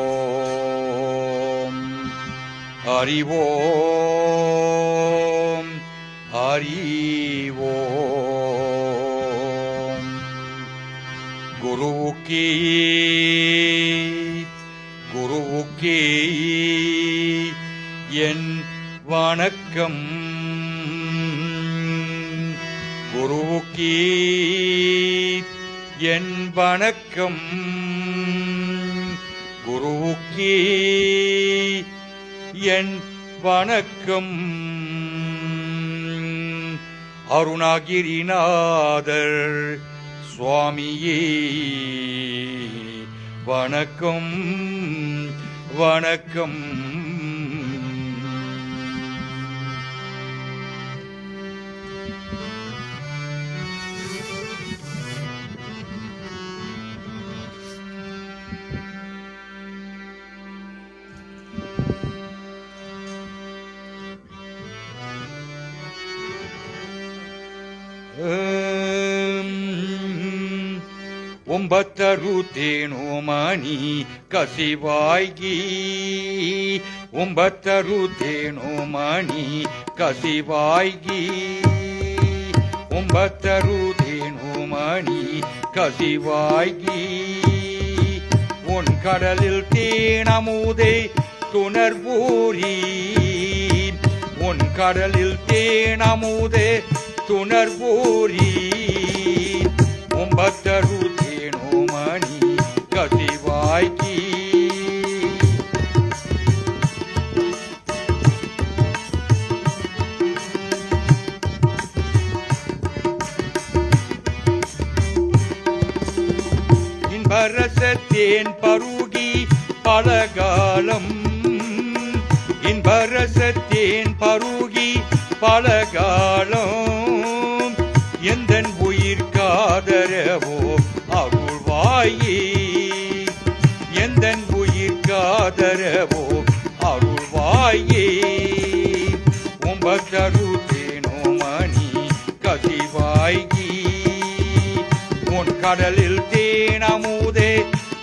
ஓம் அறிவோம் அறிவோம் குருவுக்கே குருவுக்கே என் வணக்கம் குருவுக்கே என் வணக்கம் குருவுக்கே என் வணக்கம் அருணகிரிநாதர் சுவாமியே வணக்கம் வணக்கம் ಒಂಬತ್ತರುತ್ತೇನೋ ಮಣಿ ಕಸಿವಾಯ್ಗಿ ಒಂಬತ್ತರುತ್ತೇನೋ ಮಣಿ ಕಸಿವಾಯ್ಗಿ ಒಂಬತ್ತರುತ್ತೇನೋ ಮಣಿ ಕಸಿವಾಯ್ಗಿ உன் கடலில் தேனமுதே துணர்வூரி உன் கடலில் தேனமுதே துணர்வூரி ஒன்பத்தருத்தேனோ மணி கசிவாய்கி இன்பரசத்தேன் பருகி பலகாலம் இன்பரசத்தேன் பருகி பலகாலம் எந்தன் உயிர்காதரவோ அருள்வாயே எந்தன் உயிர்காதரவோ அருள்வாயே ஒன்பத்தருத்தேனோ மணி கசிவாய்கி உன் கடலில் தேனமுதே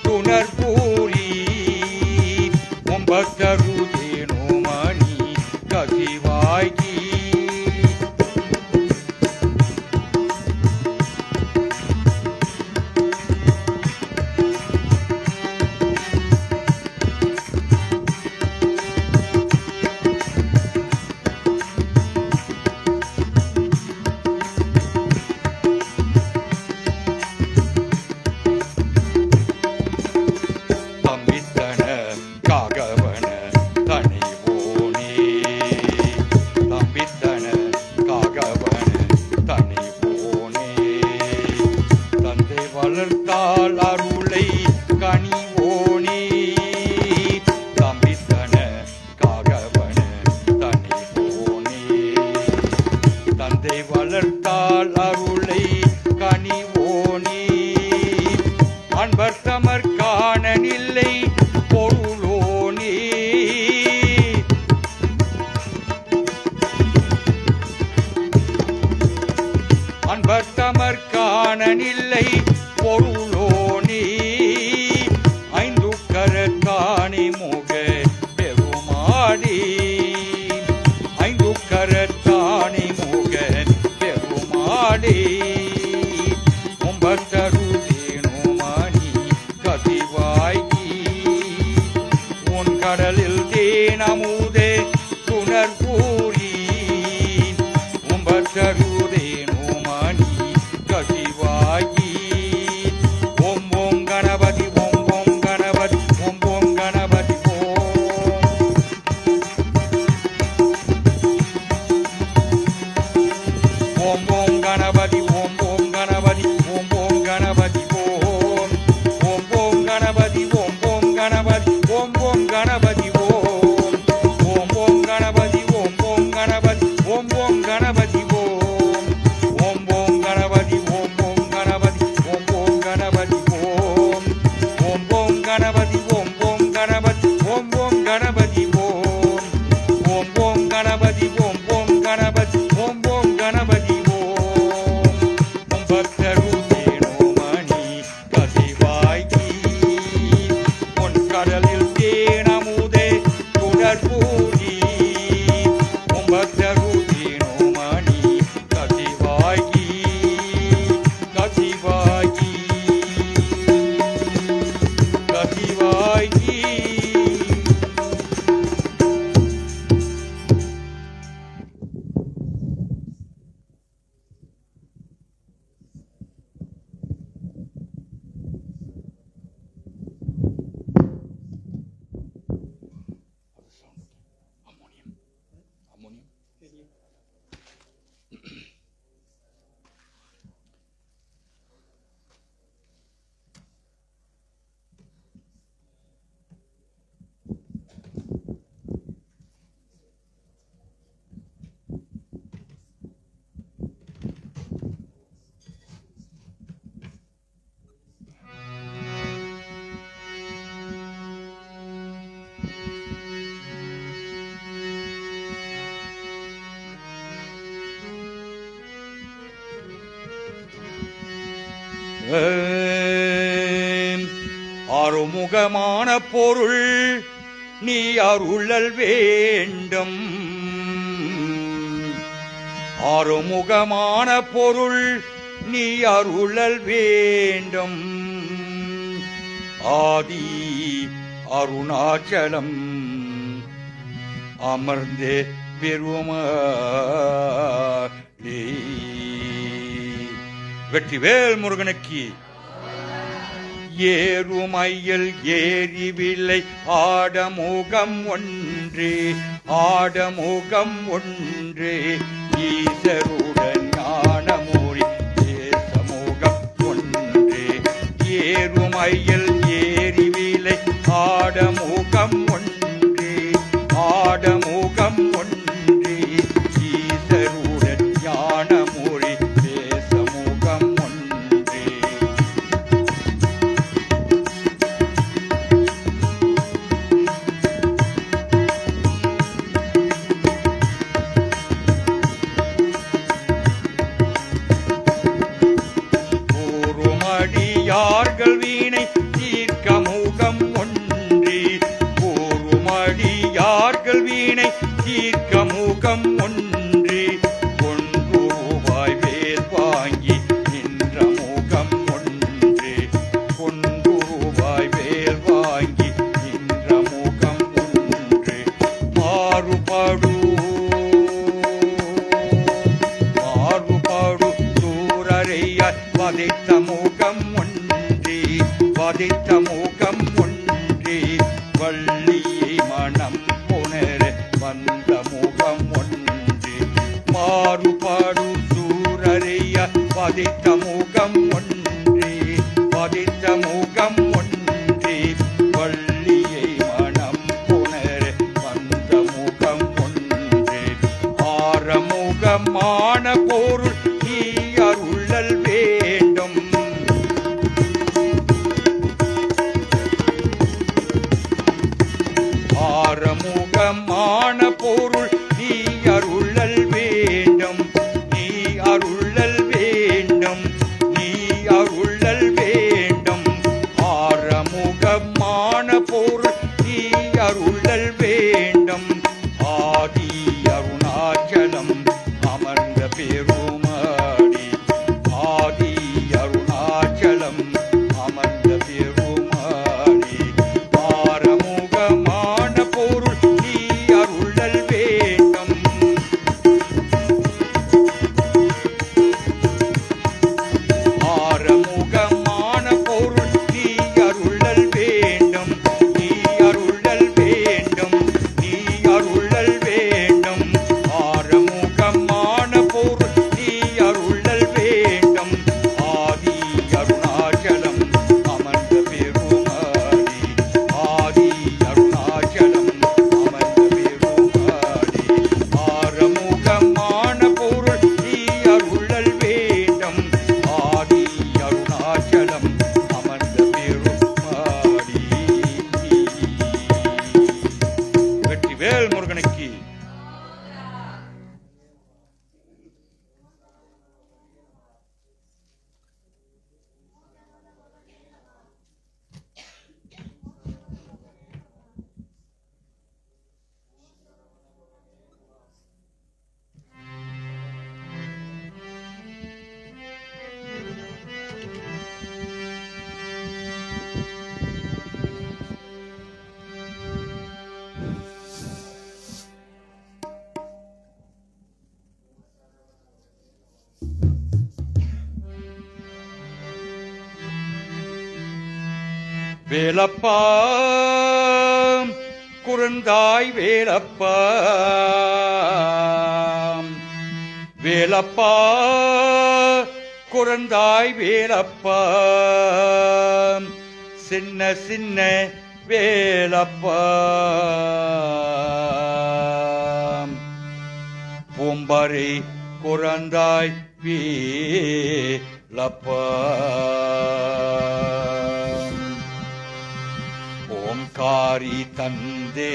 துணர்பூரி ஒன்பத்தருத்தேனோ மணி கசிவாய்கி காகவன அருமுகமான பொருள் நீ அருளல் வேண்டும். அருமுகமான பொருள் நீ அருளல் வேண்டும். ஆதி அருணாச்சலம் அமர்ந்தே பெருமாளே. வெற்றிவேல் முருகனுக்கு. ஏறுமையில் ஏறிவில்லை ஆடமுகம் ஒன்றே, ஆடமுகம் ஒன்றே, ஈசருடன் ஞானமூரி தேசமுகம் ஒன்றே. ஏறுமையில் ஏறிவில்லை ஆடமுகம் ஒன்றே, ஆடமுகம் ஒன்றே, ஈசருடன் ஞானமூரி தேசமுகம் ஒன்றே. கூறுமடியார்கள் வீணை தீர்க்க முகம் ஒன்றே, கூறுமடியார்கள் வீணை தீர்க்க முகம் ஒன்றே, ஒன்று ரூபாய் வேல் வாங்கி நின்ற முகம் ஒன்றே, ஒன்று ரூபாய் வேல் வாங்கி நின்ற முகம் ஒன்றே. மாறுபாடு மாறுபாடு தூரறையாய் வதைத்த முகம் ஒன்றே, வதைத்த முகம் ஒன்றே, வள்ளியை மனம் புணர வந்த முகம் ஒன்றே. மாறுபாடு தூரறையாய் வதைத்த முகம் ஒன்றே, வதைத்த முகம் ஒன்றே, வள்ளியை மனம் புணர வந்த முகம் ஒன்றே. ஆரமுகமான பொருள் நீ அருளல் வேண்டும். ஆரமுகமான பொருள் நீ அருளல் வேண்டும். நீ அருளல் வேண்டும். நீ அருளல் வேண்டும். ஆரமுகமான பொருள் நீ அருளல் வேண்டும். ஆதி அருணாச்சலம் அமர்ந்த பெருமாளே. ஆதி அருணாச்சலம் அமர்ந்த பெருமாளே. ஆரமுகமான பொருள் நீ அருளல் வேண்டும். ஆரமுகமான பொருள் நீ அருளல் வேண்டும். நீ அருளல் வேண்டும். நீ அருளல் வேண்டும். ஆரமுகமான பொருள் நீ அருளல் வேண்டும். ஆதி அருணாச்சலம் அமர்ந்த பெருமாளே. ஆதி அருணாச்சலம் அமர்ந்த பெருமாளே. ஆரமுகமான பொருள் நீ அருளல் வேண்டும். ஆதி அருணாச்சலம் அமர்ந்த பெருமாளே. வெற்றிவேல் முருகனுக்கு. வேலப்பா குறுந்தாய் வேலப்பா, வேலப்பா குறுந்தாய் வேலப்பா, சின்ன சின்ன வேலப்பா, பூம்பரை குறந்தாய் வேலப்பா, ஓம்காரி தந்தே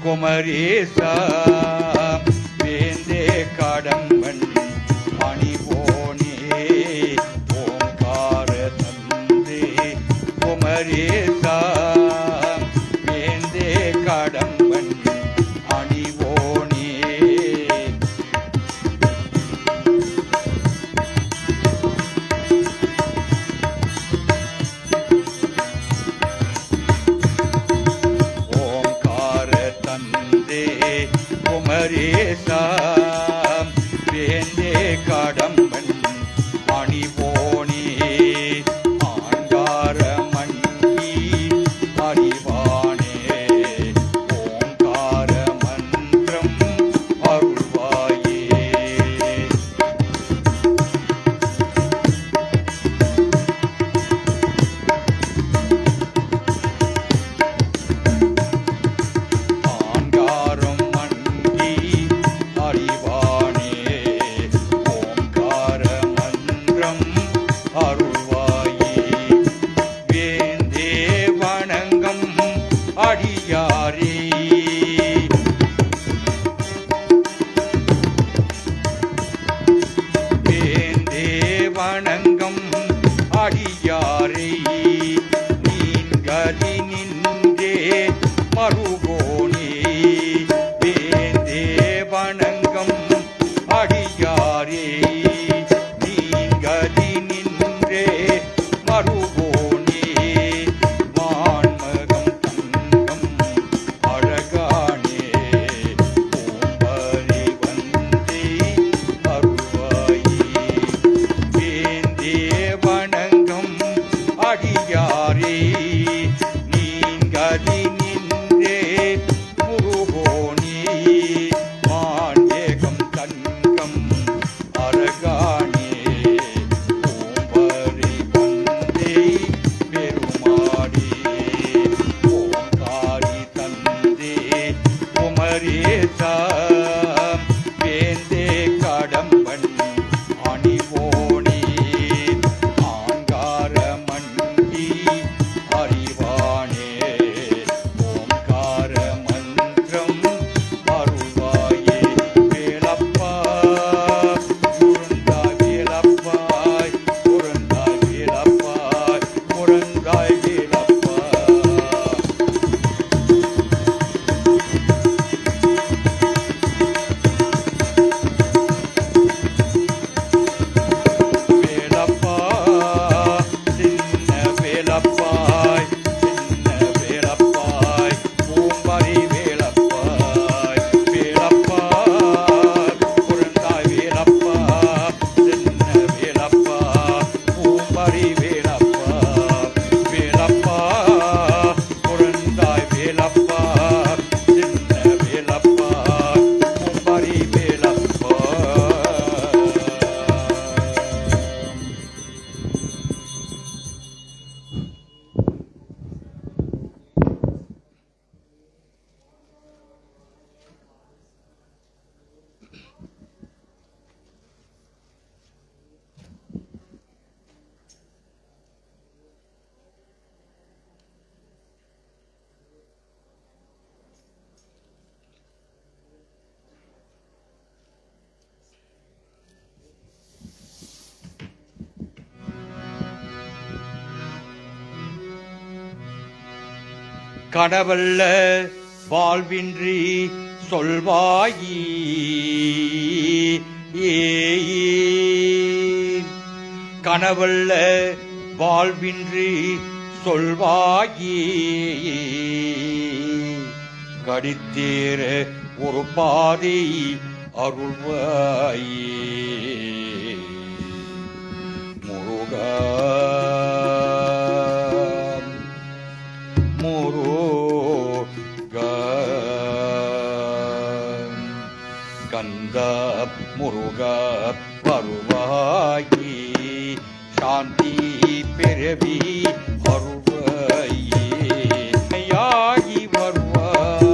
குமரேசா, வேந்தே கடம்பன் மணிபோனே, ஓம்கார குமரேசாம் வேந்தே கடம்பன் அணிவோனே ஆங்கார மங்கி அறிவானே ஓங்கார மன்றம் அருள்வாயே அடியாரே வேந்தே வணங்கம் அடியாரே நீங்கதி நின்றே மறுகோனே வேந்தே வணங்கம் அடியாரே நீங்கதி நின்றே மறுகோனே அடியாரே நீங்கதி நின்றே முருகோனே மாண்டேகம் தங்கம் அரகானே ஓம்பரி வந்தே பெருமாடி ஓங்காரி தந்தே குமரேசா வேந்தே கடம்பன் அணிவோனே அறிவானே ஓங்கார மன்றம் அருள்வாயே வேலப்பா முருந்தாய் வேலப்பாய் முருந்தாய் வேலப்பாய் முருந்தாய் வேலப்பா வேலப்பா சின்ன வேலப்பாய் சின்ன வேலப்பாய் பூம்பரி வேலப்பாய் வேலப்பாய் குழந்தாய் வேலப்பா சின்ன வேலப்பா பூம்பரி வேலப்பா வேலப்பா குழந்தாய் வேலப்பா சின்ன வேலப்பா பூம்பரி வேலப்பா கனவல்ல வாழ்வின்றி சொல்வாயி கனவல்ல வாழ்வின்றி சொல்வாயி கடித்தேற ஒரு பாதை அருள்வாயே முருகா கந்த முருக வருவாயி சாந்தி பெருவி வருவாயே துணையாகி வருவான்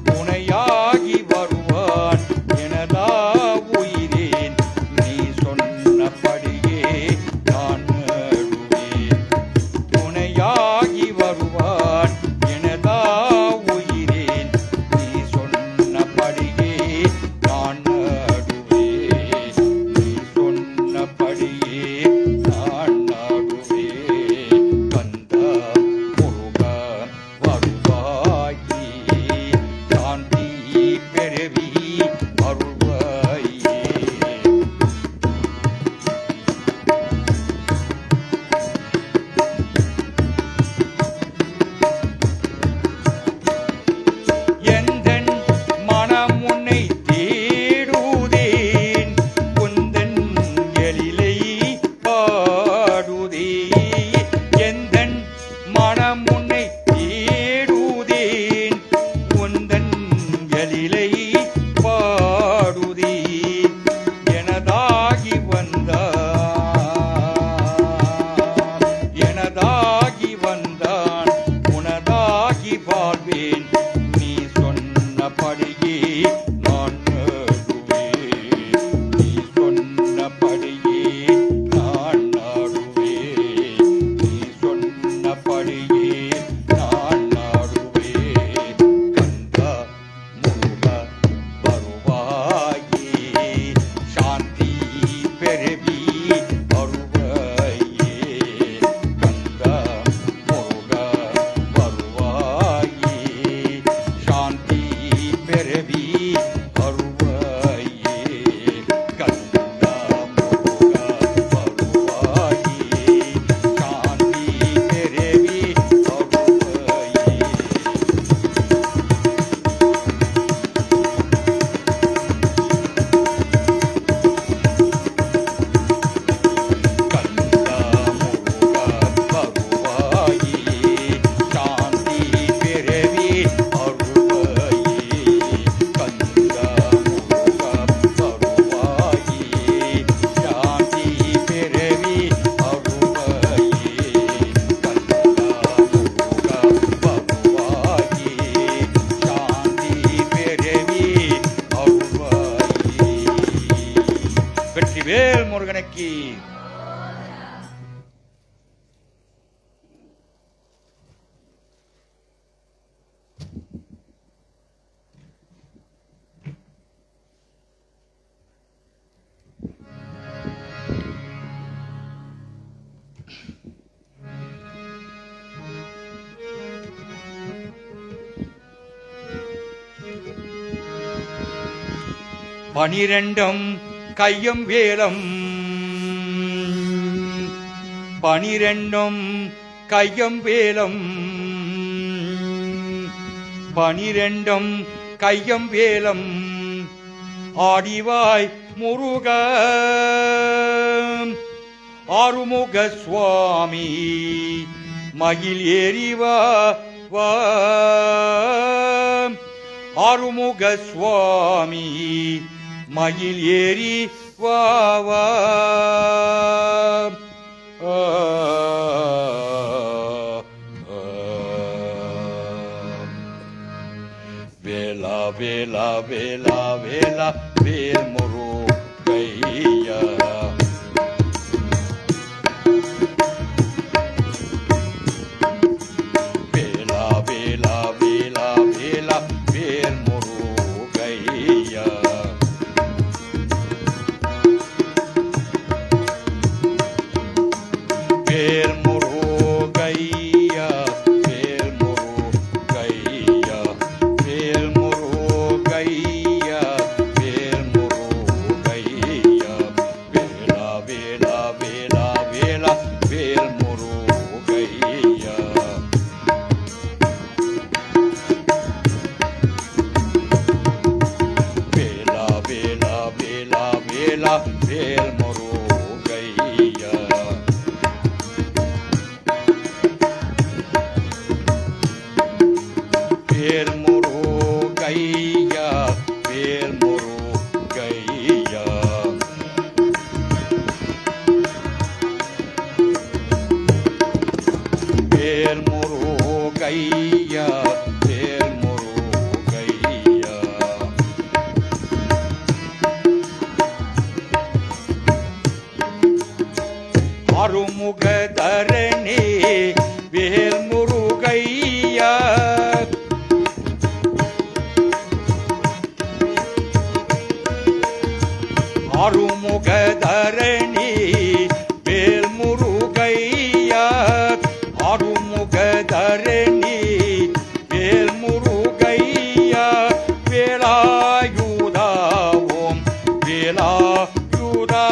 துணையாகி வருவான் எனதா உயிரேன் நீ சொன்னபடியே நான் நடுவேன் துணையாகி வருவான் எனதா உயிரேன் நீ சொன்னபடியே நான் நடுவேன் நீ சொன்னபடியே நான் நடுவேன் 12 கையும் வேலம் 12 கையும் வேலம் 12 கையும் வேலம் ஆடிவாய் முருக ஆறுமுக சுவாமி மயில் ஏறிவா வா ஆறுமுக சுவாமி மயில் ஏறி வா வா வேலா வேலா வேலா வேலா வேல் முருகையா வேலா வேலா வேலா வேலா வேல் முருகையா வேல் முருகையா வேல் முருகையா வேல் முருகையா வேல் முருகையா வேலா வேலா வேலா வேலா வேல் முருகையா வேலா வேலா வேலா வேலா வேல் முருகையா வேல் முருகையா வேல் முருகையா வேல் முருகையா வேல் முருகையா அருமுக தரணி வேல் முருகையா ஆறுமுக தரணி வேல் முருகையா ஆறுமுக தரணி வேல் முருகையா வேலாயுதா ஓம் வேலாயுதா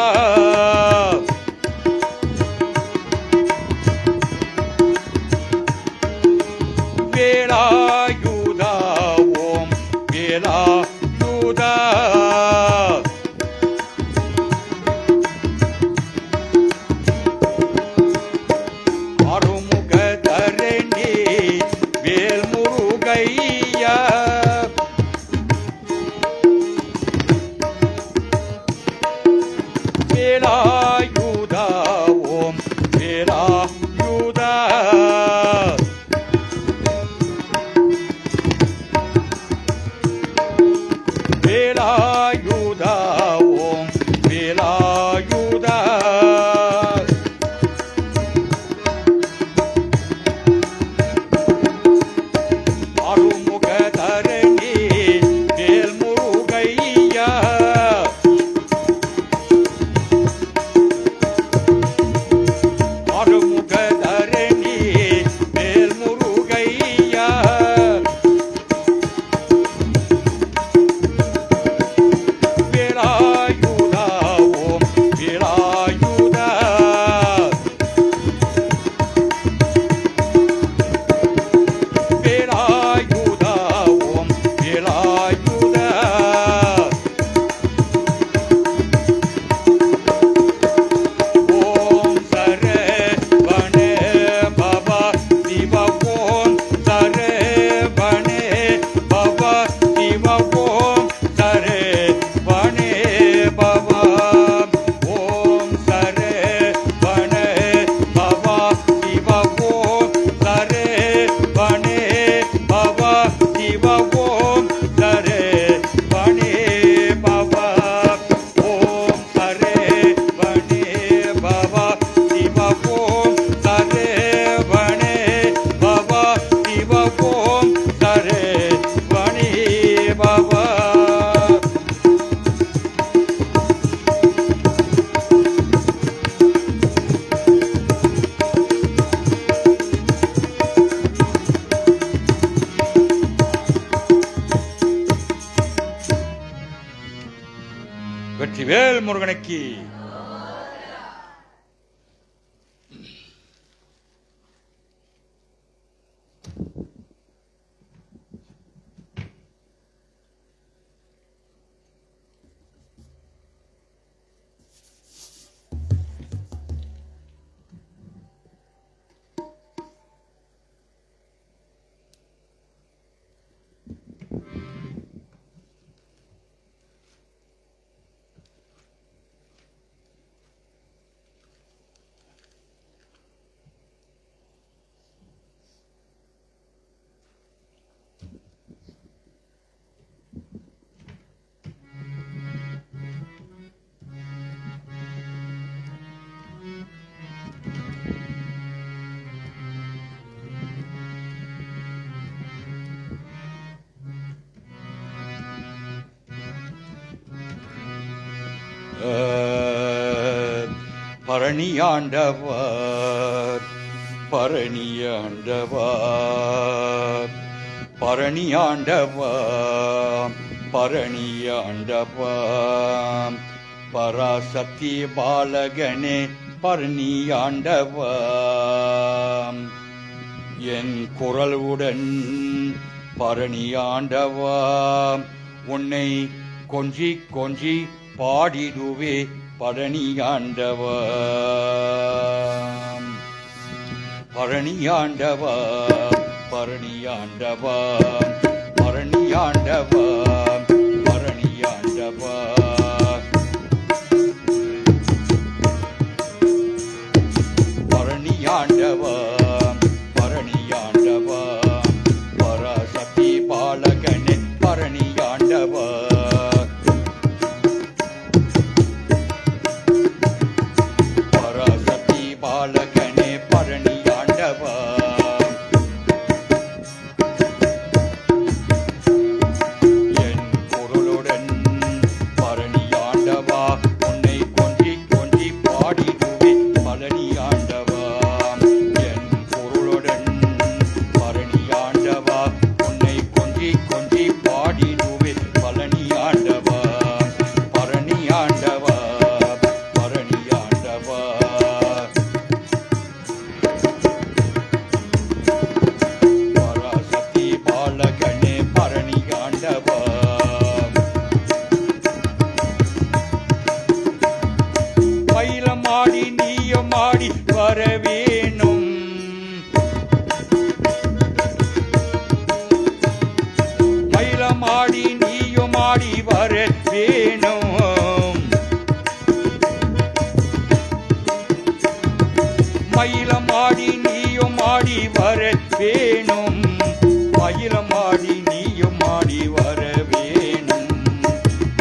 முருகனுக்கு. பரணியாண்டவர் பரணியாண்டவர் பரணியாண்டவர் பரணியாண்டவர் பராசக்தி பாலகனே பரணியாண்டவர் என் குரலுடன் பரணியாண்டவர் உன்னை கொஞ்சி கொஞ்சி பாடிடுவே பரணியாண்டவர் பரணியாண்டவர் பரணியாண்டவர் பரணியாண்டவர் பரணியாண்டவர் பரணியாண்டவர் பரணியாண்டவர் பராசக்தி பாலகனே பரணியாண்டவர் பாலகனே பரணியாண்டவர் என் பொருளுடன் பரணியாண்டவா உன்னை கொஞ்சி கொஞ்சி பாடிடுவே பழனியாண்டவா என் பொருளுடன் பரணியாண்டவா உன்னை கொஞ்சி கொஞ்சி பாடிடுவே பழனியாண்டவா பரணியாண்டவா மயிலமாடி நீயமாடி வரவேணும் மயிலமாடி நீயமாடி வரவேணும் மயிலமாடி நீயமாடி வரவேணும் மயிலமாடி நீயமாடி வரவேணும்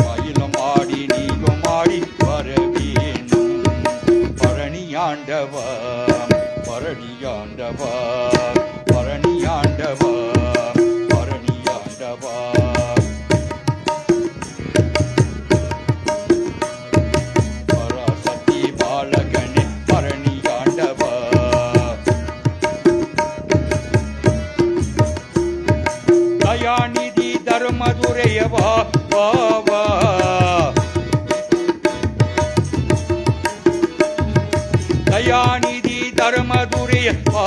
மயிலமாடி நீயமாடி வரவேணும் பரணியாண்டவா பரணியாண்டவா பரணியாண்டவா பரணியாண்டவா பராசக்தி பாலகனே பரணியாண்டவா தயாநிதி தர்மதுரையவா வாவா தயாநிதி தர்மதுரைய வா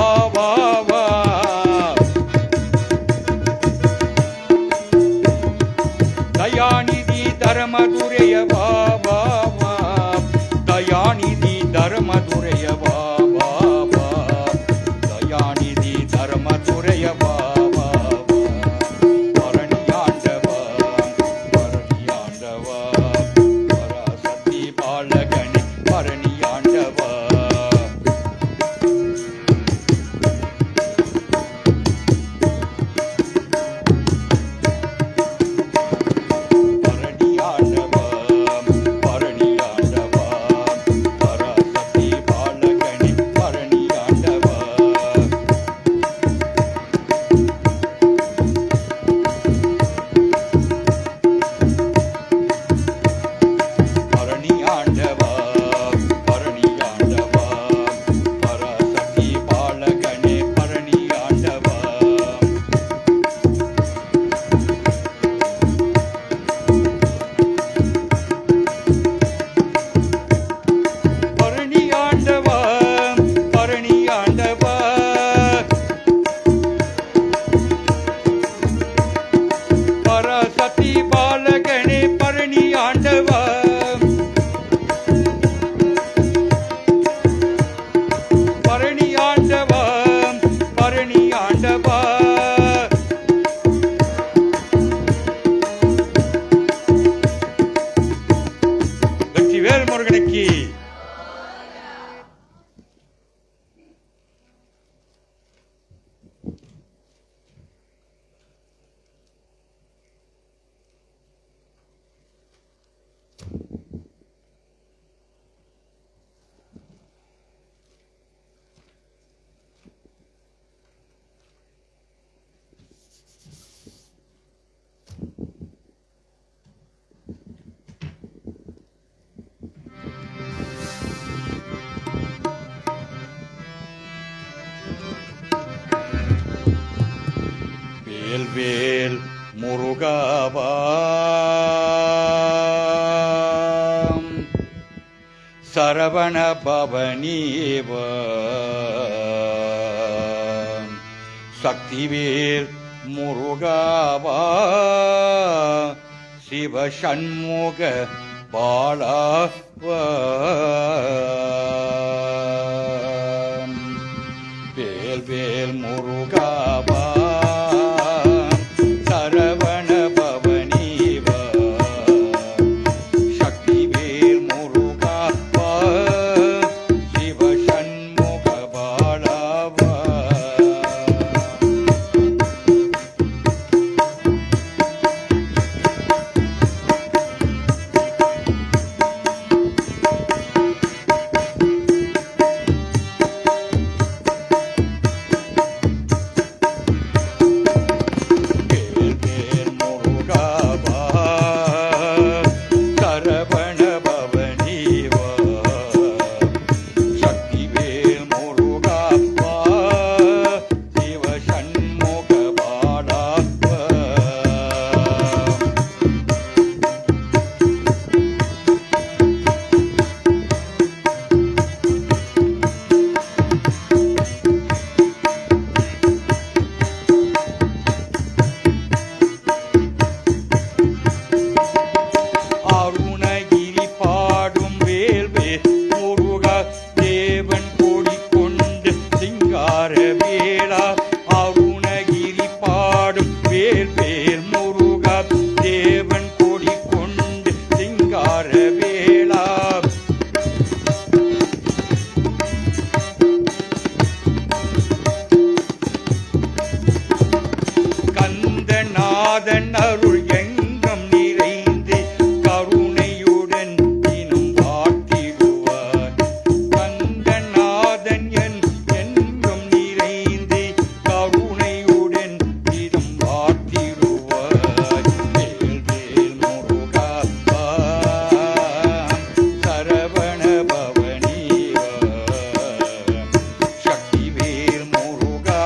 வேல் முருகாவா சரவண பவனீவ சக்திவேல் முருகாவா சிவசண்முக பாலாவ வேல் வேல் முருகாவா சரவண பவனீவ சக்திவேல் முருகாவா சிவசண்முக பாலாவா கந்தநாதன் அருள் எங்கம் நிறைந்து கருணையுடன் தினம் வாட்டிடுவார் கந்தநாதன் எங்கம் நிறைந்து கருணையுடன் தினம் வாட்டிடுவார் வேல் வேல் முருகா சரவண பவனீவ சக்திவேல் முருகா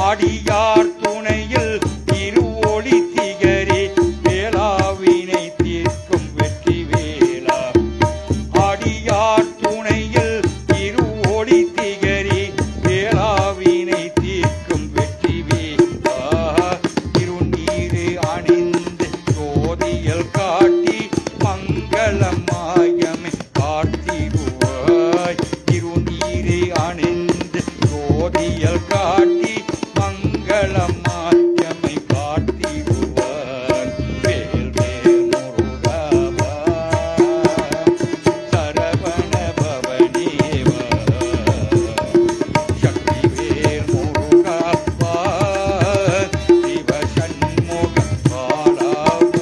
அடியார் துணையில் திருவொளி திகரே வேளாவினை தீர்க்கும் வெற்றி வேளா அடியார் துணையில் திருவொளி திகரே வேளாவினை தீர்க்கும் வெற்றி வேளா திருநீரு அணிந்து ஜோதியல் காட்டி மங்களமாயமை காட்டிடுவாய் திருநீரு அணிந்து ஜோதியல் காட்டி மங்களமாயமை காட்டிடுவார் வேல் வேல் முருகாவா சரவண பவனீவ சக்திவேல் முருகாவா சிவசண்முக பாலாவ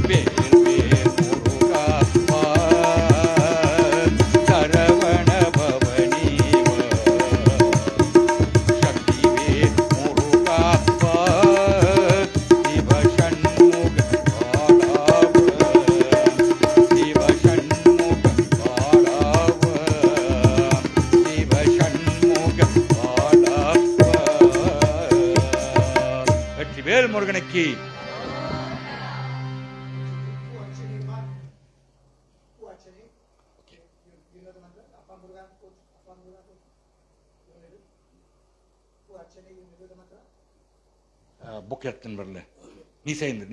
வேல் வேல் முருகாவா சரவண பவனீவ வேல் முருகனுக்கு புக் எடுத்துன்னு வரல நீ சேர்ந்து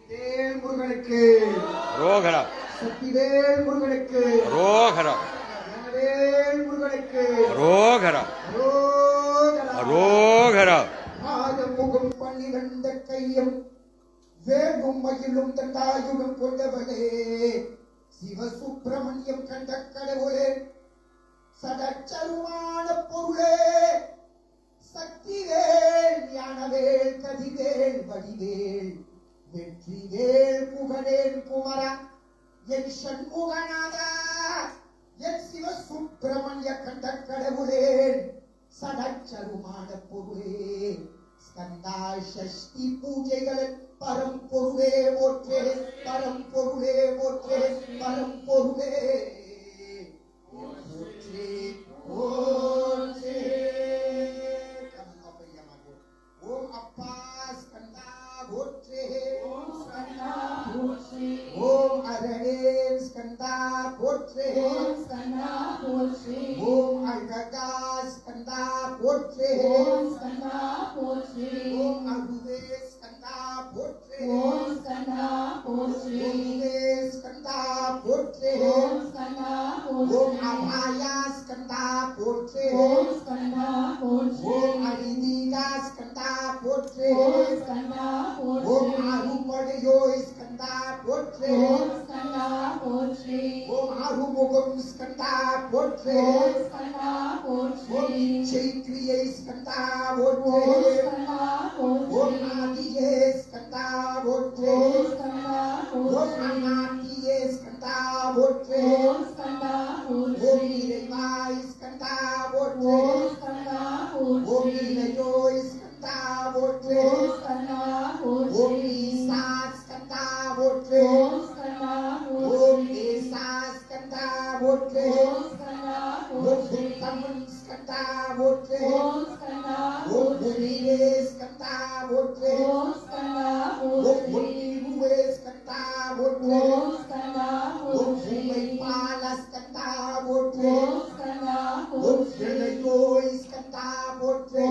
வெற்றிவேல் முருகனுக்கு ரோகரா சக்திவேல் முருகனுக்கு ரோகரா வேல் முருகனுக்கு ரோகரா ரோகரா. ரோகரா ஆகமுகம் 12 கையும் வேகும் மயிலும் தண்டாயுடும் கொண்டவனே சிவசுப்பிரமணியம் கண்ட கடவுளே சடச்சருமான பொருளே சக்திவேல் ஞானவேல் கதிவேல் வடிவேல் வெற்றிவேல் புகழேன் குமரா என் சண்முகநாதா என் சிவசுப்பிரமணிய கண்ட கடவுளே சடச்சருமான பொருளே ஸ்கந்தா ஷஷ்டி பூஜைகள் பரம்பொருளே போற்றே பரம்பொருளே போற்றே பரம்பொருளே போற்றே போற்றே. ஓம் அப்பா ஸ்கந்தா போற்றே ஓம் அரணே ஸ்கந்தா போற்றே ஓம் அழகா ஸ்கந்தா போற்றே ஓம் அருவே ஸ்கந்தா போற்றே ஓம் ஸ்கந்தா போற்றே ஓம் அபாயா ஸ்கந்தா போற்றே ஓம் அரிதீகா ஸ்கந்தா போற்றே ஓம் அருமடையோய் ஸ்கந்தா போற்றே ஓம் அருமுகம் ஸ்கந்தா போற்றே ஓம் இச்சைக்கிரியை ஸ்கந்தா போற்றே ஓம் ஆதியே ஸ்கந்தா போற்றே ஓம் அநாதியே ஸ்கந்தா போற்றே ஓம் இறைவாய் ஸ்கந்தா போற்றே ஓம் இளையோய் ஸ்கந்தா போற்றே ஓம் ஈசா ஸ்கந்தா போற்றே ஓம் தேசா ஸ்கந்தா போற்றே ஓம் சுத்தமன் ஸ்கந்தா போற்றே ஓம் முனிவே ஸ்கந்தா போற்றே ஓம் முனிவுவே ஸ்கந்தா போற்றே ஓம் பூமை பால ஸ்கந்தா போற்றே ஓம் இளையோய் ஸ்கந்தா போற்றே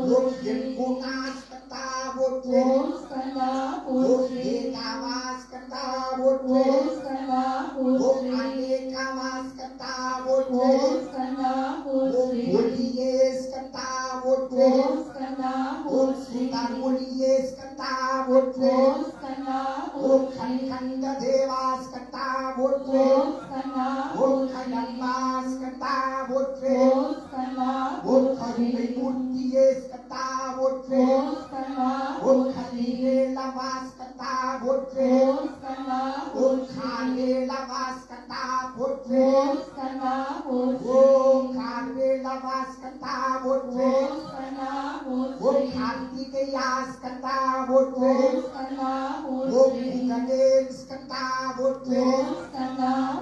ஓம் எண்குணா ஸ்கந்தா போற்றே ஓம் ஏகாவா ஸ்கந்தா போற்றே ஓம் அநேகாவா ஸ்கந்தா போற்றே ஓம் ஒளியே ஸ்கந்தா போற்றே ஓம் சுந்தர் ஒளியே ஸ்கந்தா போற்றே ஓம் கண்கண்ட தேவா ஸ்கந்தா போற்றே ஓம் கண்ணம்மா ஸ்கந்தா போற்றே ஓம் கருணை மூர்த்தியே ஸ்கந்தா போற்றே ஓம் கலிலேலவா ஸ்கந்தா போற்றே ஓம் காலேலவா ஸ்கந்தா போற்றே ஓம் கார்வேலவா ஸ்கந்தா போற்றே ஓம் கார்த்திகேயா ஸ்கந்தா போற்றே ஓம் குகணேல் ஸ்கந்தா போற்றே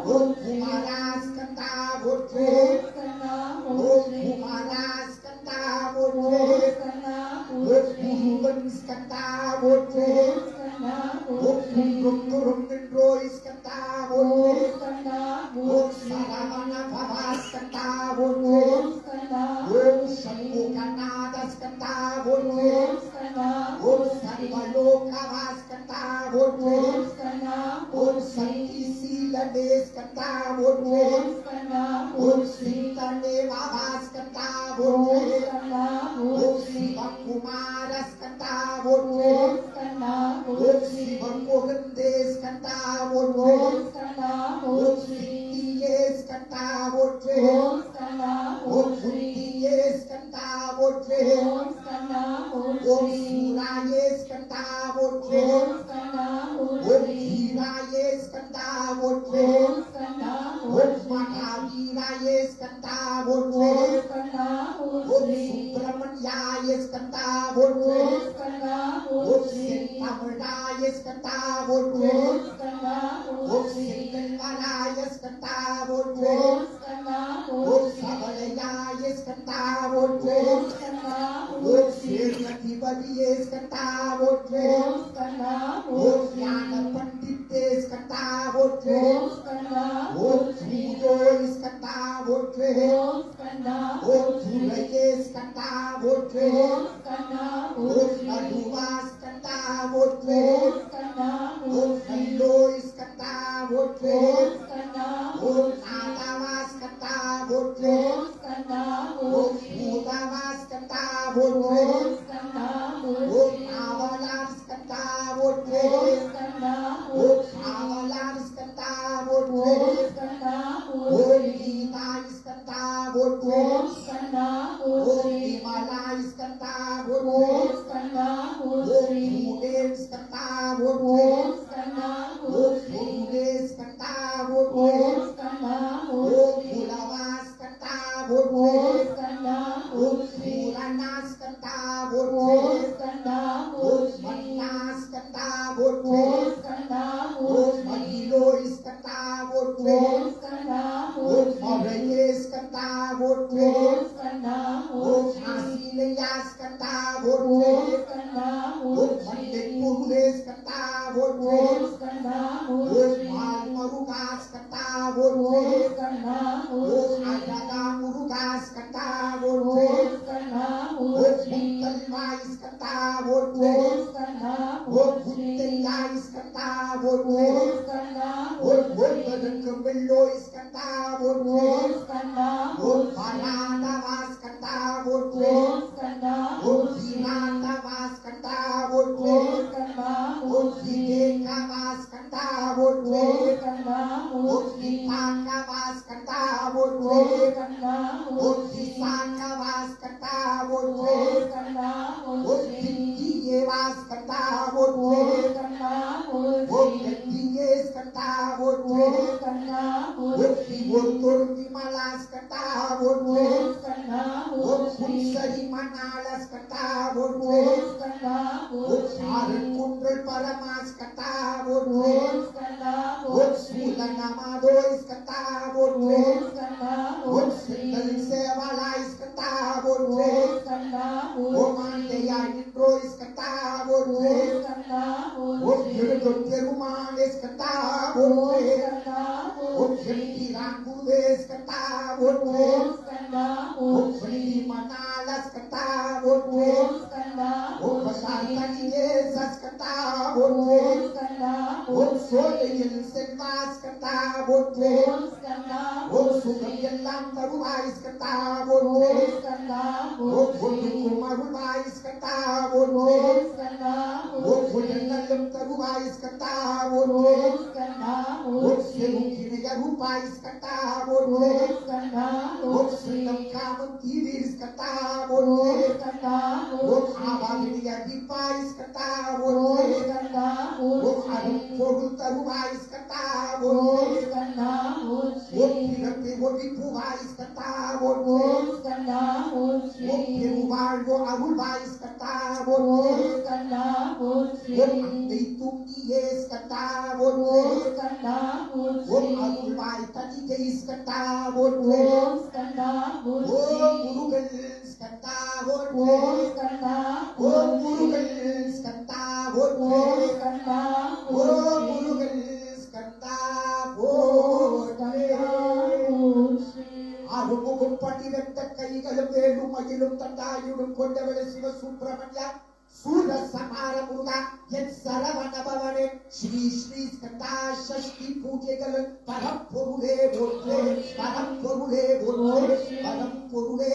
ஓம் குமாரா ஸ்கந்தா போற்றே ஓம் குமாரா ஸ்கந்தா போற்றே ஓம் குருவன் ஸ்கந்தா போற்றே ஓம் குன்றும் குரும் நின்றோய் ஸ்கந்தா போற்றே ஓம் சரவண பவா ஸ்கந்தா போற்றே ஓம் சண்முகநாத ஸ்கந்தா போற்றே ஓம் சர்வலோகவா ஸ்கந்தா போற்றே ஓம் சக்திசீலனே ஸ்கந்தா போற்றே ஓம் சிந்தனே வாவா ஸ்கந்தா போற்றே ஓம் சிவகுமார ஸ்கந்தா போற்றே ஓம் சிவம் முகுந்தே ஸ்கந்தா போற்றே ஓம் சித்தியே ஸ்கந்தா போற்றே ஓம் புத்தியே ஸ்கந்தா போற்றே ஓம் சூராயே ஸ்கந்தா போற்றே ஓம் ஹீராயே ஸ்கந்தா போற்றே ஓம் மகாவீராயே ஸ்கந்தா போற்றே ஓம் சுப்பிரமணியாய ஸ்கந்தா போற்றே ஓம் செந்தமிழாய ஸ்கந்தா போற்றே ஓம் செங்கல்வராய ஸ்கந்தா போற்றே ஓம் சபலையாய ஸ்கந்தா போற்றே ஓம் சேனாதிபதியே ஸ்கந்தா போற்றே ஓம் ஞான பண்டிதே ஸ்கந்தா போற்றே ஓம் சூதோய் ஸ்கந்தா போற்று ஓம் ஸ்கந்தா ஓம் சூரையே ஸ்கந்தா போற்று ஓம் ஸ்கந்தா ஓம் நடுவா ஸ்கந்தா போற்று ஓம் ஸ்கந்தா ஓம் நல்லோய் ஸ்கந்தா போற்று ஓம் ஸ்கந்தா ஓம் நாதவா ஸ்கந்தா போற்று ஓம் ஸ்கந்தா ஓம் பூதவா ஸ்கந்தா போற்று ஓம் ஸ்கந்தா ஓம் நாவலார் ஸ்கந்தா போற்று ஓம் ஸ்கந்தா ஓம் நாவலார் ஸ்கந்தா போற்று ஓம் ஸ்கந்தா ஓம் கீதாய் ஸ்கந்தா போற்று ஓம் ஸ்கந்தா ஓம் விமலாய் ஸ்கந்தா போற்று ஓம் ஸ்கந்தா ஓம் பூதேவ் ஸ்கந்தா போற்று ஓம் ஸ்கந்தா ஓம் பூதே ஸ்கந்தா போற்று ஓம் ஸ்கந்தா ஓம் புலவா ஸ்கந்தா போற்று ஓம் ஸ்கந்தா ஓம் பூரணா ஸ்கந்தா போற்று ஓம் ஸ்கந்தா ஓம் மன்னா ஸ்கந்தா போற்று ஓம் ஸ்கந்தா ஓம் மகிலோய் ஸ்கந்தா போற்று ஓம் ஸ்கந்தா ஓம் மழையே ஸ்கந்தா போற்று ஓம் ஸ்கந்தா ஓம் ஆசிலையா ஸ்கந்தா போற்று ஓம் ஸ்கந்தா ஓம் மண்டை பொருளே ஸ்கந்தா போற்று ஓம் ஸ்கந்தா ஓம் மால் மருகா ஸ்கந்தா போற்று ஓம் ஸ்கந்தா ஓம் அழகா முருகா ஸ்கந்தா போற்று ஓம் ஸ்கந்தா ஓம் முத்தல்வாய் ஸ்கந்தா போற்று ஓம் ஸ்கந்தா ஓம் புத்தையாய் ஸ்கந்தா போற்று ஓம் ஸ்கந்தா ஓம் ஒன்பதற்கு வெள்ளோய் ஸ்கந்தா போற்று ஓம் ஸ்கந்தா ஓம் பராதவா ஸ்கந்தா போற்று ஓம் ஸ்கந்தா ஓம் தீனாதவா ஸ்கந்தா போற்று ஓம் ஸ்கந்தா ஓம் விவேகவா ஸ்கந்தா போற்று ஓம் ஸ்கந்தா ஓம் விபாகவா ஸ்கந்தா போற்று ஓம் ஸ்கந்தா ஓம் விசாகவா ஸ்கந்தா போற்று ஓம் ஸ்கந்தா ஓம் வித்தியேவா ஸ்கந்தா போற்று ஓம் ஸ்கந்தா ஓம் வித்தியே ஸ்கந்தா போற்று ஓம் ஸ்கந்தா ஓம் விமலா ஸ்கந்தா போற்று ஓம் ஸ்கந்தா ஓம் புன்சரி மணால ஸ்கந்தா போற்று ஓம் ஸ்கந்தா ஓம் சாரக்குன்றல் பரமா ஸ்கந்தா போற்று ஓம் ஸ்கந்தா ஓம் சூலநமாதோய் ஸ்கந்தா போற்று ஓம் ஸ்கந்தா ஓம் சித்தல் சேவலாய் ஸ்கந்தா போற்று ஓம் ஸ்கந்தா ஓம் ஆண்டையாய் நின்றோய் ஸ்கந்தா போற்று ஓம் ஸ்கந்தா ஓம் எழுதொன் பெருமானே ஸ்கந்தா ஓம் போற்று ஸ்கந்தா ஓம் செல்லிரான் குருவே ஸ்கந்தா போற்று ஓம் ஸ்கந்தா ஓம் ஸ்ரீ மணால ஸ்கந்தா போற்று ஓம் ஸ்கந்தா ஓம் பசாந்தனியே ஸ்கந்தா போற்று ஓம் ஸ்கந்தா ஓம் சோலையில் செல்வா ஸ்கந்தா போற்று ஓம் ஸ்கந்தா ஓம் சுகம் எல்லாம் தருவாய் ஸ்கந்தா போற்று ஓம் ஸ்கந்தா ஓம் பொன்னுக்கும் அருள்வாய் ஸ்கந்தா போற்று ஓம் ஸ்கந்தா ஓம் புயல்களும் தருவாய் ஸ்கந்தா போற்று ஓம் ஸ்கந்தா ஓம் செருக்கினைய ரூபாய் ஸ்கந்தா போற்று ஓம் ஸ்கந்தா ஓம் ஸ்ரீலம் காமம் தீவீர் ஸ்கந்தா போற்று ஓம் ஸ்கந்தா ஓம் ஆவாவினிய தீபாய் ஸ்கந்தா ஓம் போற்று ஸ்கந்தா ஓம் அரும் பொருள் தருவாய் ஸ்கந்தா ஓம் போற்று ஸ்கந்தா ஓம் பிறப்பை ஒளி பூவாய் ஸ்கந்தா போற்று ஓம் ஸ்கந்தா ஓம் பெருவாழ்வோ அருள்வாய் ஸ்கந்தா போற்று ஓம் ஸ்கந்தா ஓம் அந்தை தூங்கியே ஸ்கந்தா போற்று ஓம் ஸ்கந்தா ஓம் அருள்வாய் தனிகை ஸ்கந்தா போற்று ஓம் ஸ்கந்தா ஓம் முருகன் ஸ்கந்தா போற்று ஓம் ஸ்கந்தா ஓம் முருகன் ஸ்கந்தா போற்று ஓம் ஸ்கந்தா ஓம் முருகன் ஸ்கந்தா போற்று அருமுகம் பன்னிரண்ட கைகளும் வேலும் மயிலும் தண்டாயுடும் கொண்டவள சிவ சுப்பிரமணியா சூர சமார முருகா என் சரவண பவனே ஸ்ரீ ஸ்ரீ ஸ்கந்தா சஷ்டி பூஜைகள் பரம்பொருளே போற்றே பரம்பொருளே போற்றே பரம்பொருளே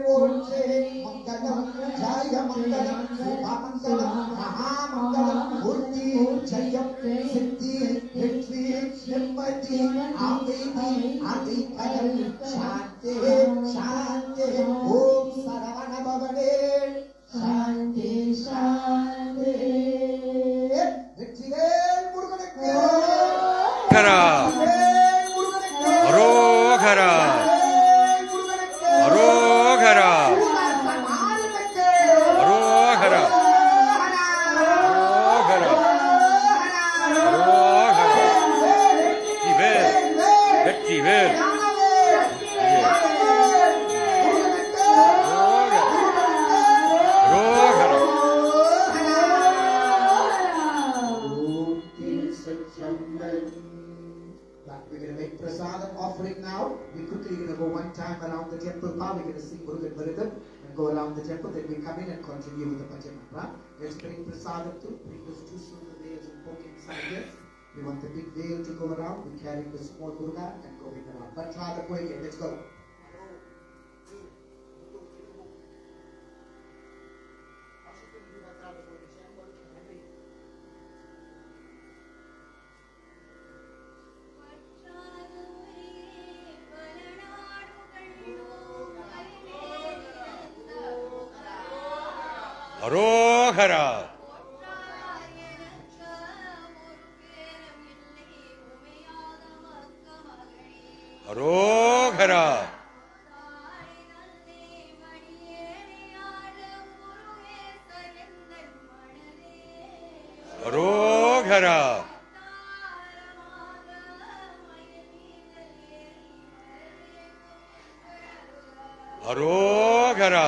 போற்றே மங்களம் ஜாய மங்களம் சுபமங்கலம் மகாமங்கலம் பூர்த்தி ஜெயம் சித்தி வெற்றி நிம்மதி அமைதி அதிபலம் சாந்தி சாந்தி ஓம் சரவண பவனே சாந்தி சாந்தி வெற்றிவேல் முருகனுக்கு கரா வெற்றிவேல் முருகனுக்கு அரோகரா வெற்றிவேல் முருகனுக்கு அரோகரா சமாரனுக்கு அரோகரா அரோகரா அரோகரா வெற்றிவேல் அரோகரா But we're going to make prasadam offering now. We could we're going to go one time around the temple. Now we're going to sing Murugan Viridam and go around the temple. Then we come in and continue with the bhajana. Right? Let's bring prasadam too. Bring those two silver veils and poke inside here. We want the big veil to go around. We carry the small Muruga and going around. But try the way again. Let's go. அரோகரா அரோகரா அரோகரா அரோகரா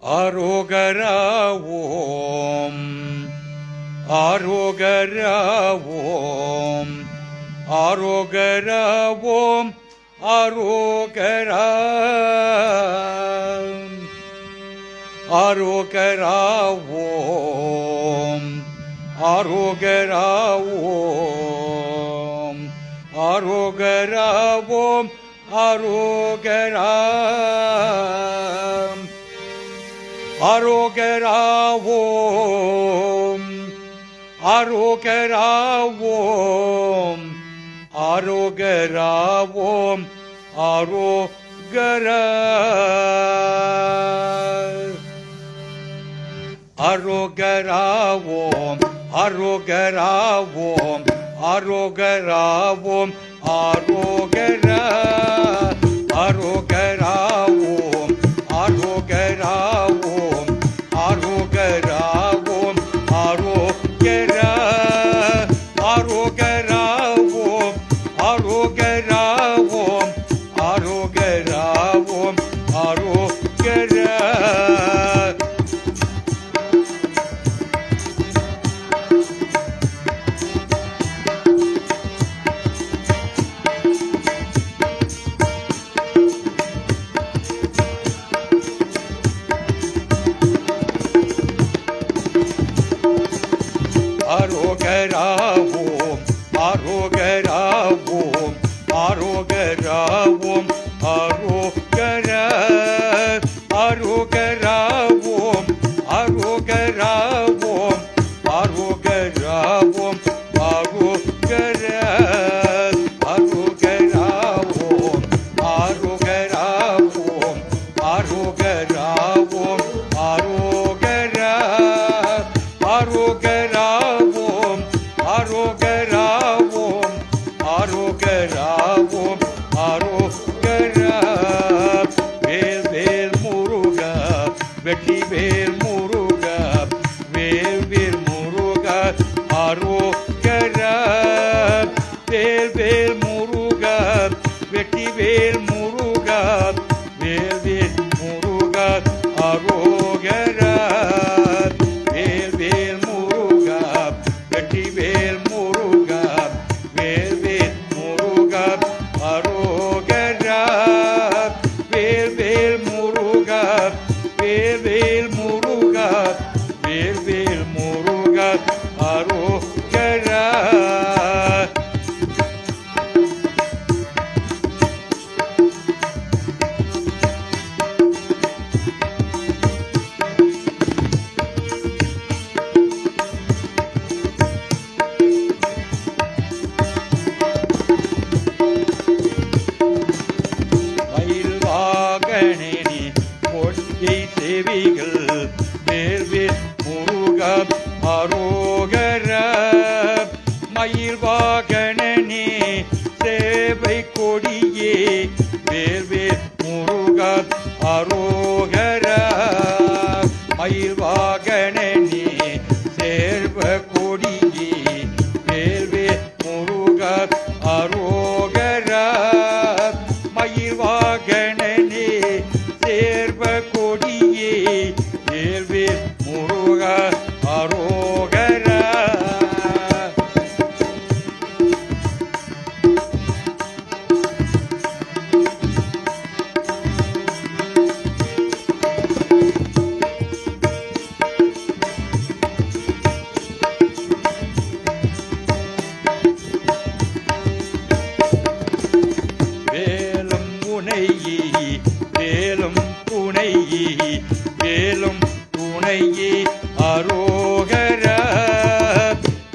ஆரோகரா ஓம் ஆரோகரா ஓம் ஆரோகரா ஓம் ஆரோகரா ஆரோகரா ஓம் ஆரோகரா ஓம் ஆரோகரா ஓம் ஆரோகரா ஆரோகரா ஓம் ஆரோகரா ஓம் ஆரோகரா ஓம் ஆரோகரா ஆரோகரா ஓம் ஆரோகரா ஓம் ஆரோகரா ஓம் ஆரோகரா ஆரோகரா ஓம் ஆரோகரா ஓம் ஆரோகரா ஓம் ஆரோகரா ஆரோகரா ஓம் ஆரோகரா ஓம் ஆரோகரா ஓம் ஆரோகரா ஆரோகரா ஓம் ஆரோகரா ஓம் ஆரோகரா ஓம் ஆரோகரா ஆரோகரா ஓம் ஆரோகரா ஓம் ஆரோகரா ஓம் ஆரோகரா ஆரோகரா ஓம் ஆரோகரா ஓம் ஆரோகரா ஓம் ஆரோகரா ஆரோகரா ஓம் ஆரோகரா ஓம் ஆரோகரா ஓம் ஆரோகரா வேல் வேல் முருகா வெற்றி வேல் முருகா வேல் வேல் முருகா ஆரோகரா வேல் வேல் முருகா வெற்றி வேல் முருகா வேல் வேல் முருகா ஆரோகரா வேல் வேல் முருகா வெற்றி வேல் முருகா வேல் வேல் முருகா ஆரோகரா வேல் வேல் முருகா வேல் வேல் முருகா வேல் வேல் முருகா ஆரோகரா மயில் வாகனேனி கொடியை தேவிகள் வேல் வேல் முருகா ஆரோகரா மயில் வாகனனே சேவை கொடியே வேல் வேல் முருகா ஆரோகரா மயில் வாகனனே சேர்வ கொடியே வேல் வேல் முருகா ஆரோகரா மயில் வாகனனே சேர்வ கொடியே வேல் வேல் முருகா ஆரோகரா வேலும் துணையே வேலும் துணையே வேலும் துணையே ஆரோகரா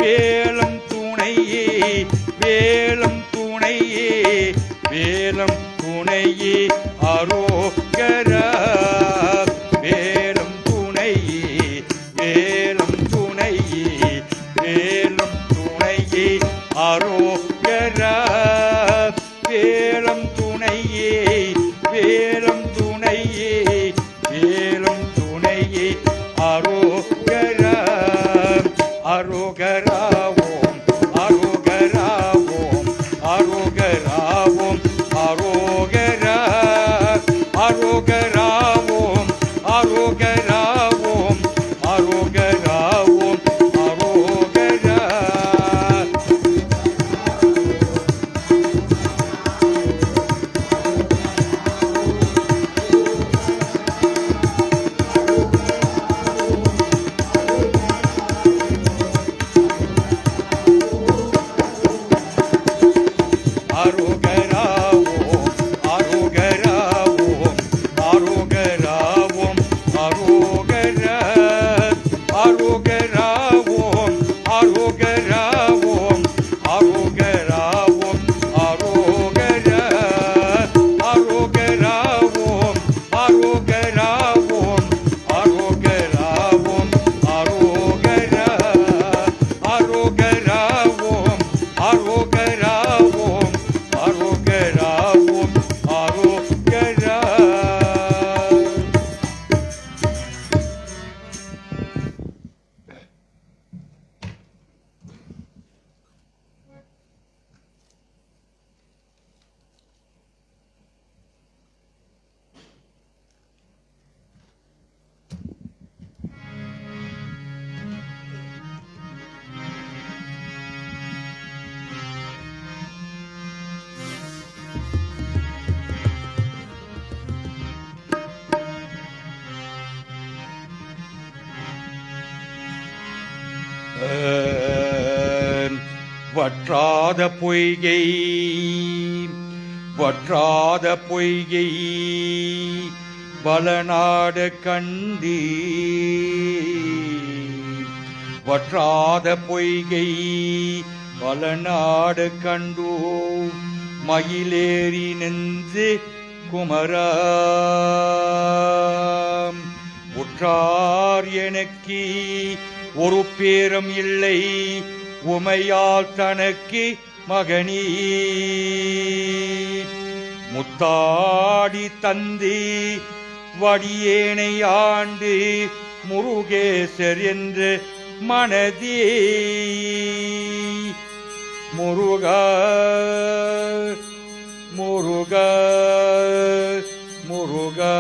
வேலும் துணையே வேலும் துணையே வேலும் துணையே ஆரோகரா வேலும் துணையே வேலும் துணையே வேலும் துணையே ஆரோகரா வேலும் துணையே வேலும் துணையே வேலும் துணையே ஆரோகரா ஆரோகரா ஓம் ஆரோகரா ஓம் ஆரோகரா ஓம் ஆரோகரா ஆரோகரா ஓம் ஆரோகரா வற்றாத பொய்கை வற்றாத பொய்கை வளநாடு கண்டு வற்றாத பொய்கை வளநாடு கண்டு மயிலேறி நின்று குமரா உற்றார் எனக்கு ஒரு பேரும் இல்லை உமையால் தனக்கு மகனே முத்தாடி தந்து வடியேனை ஆண்டு முருகேசர் என்று மனதே முருகா முருகா முருகா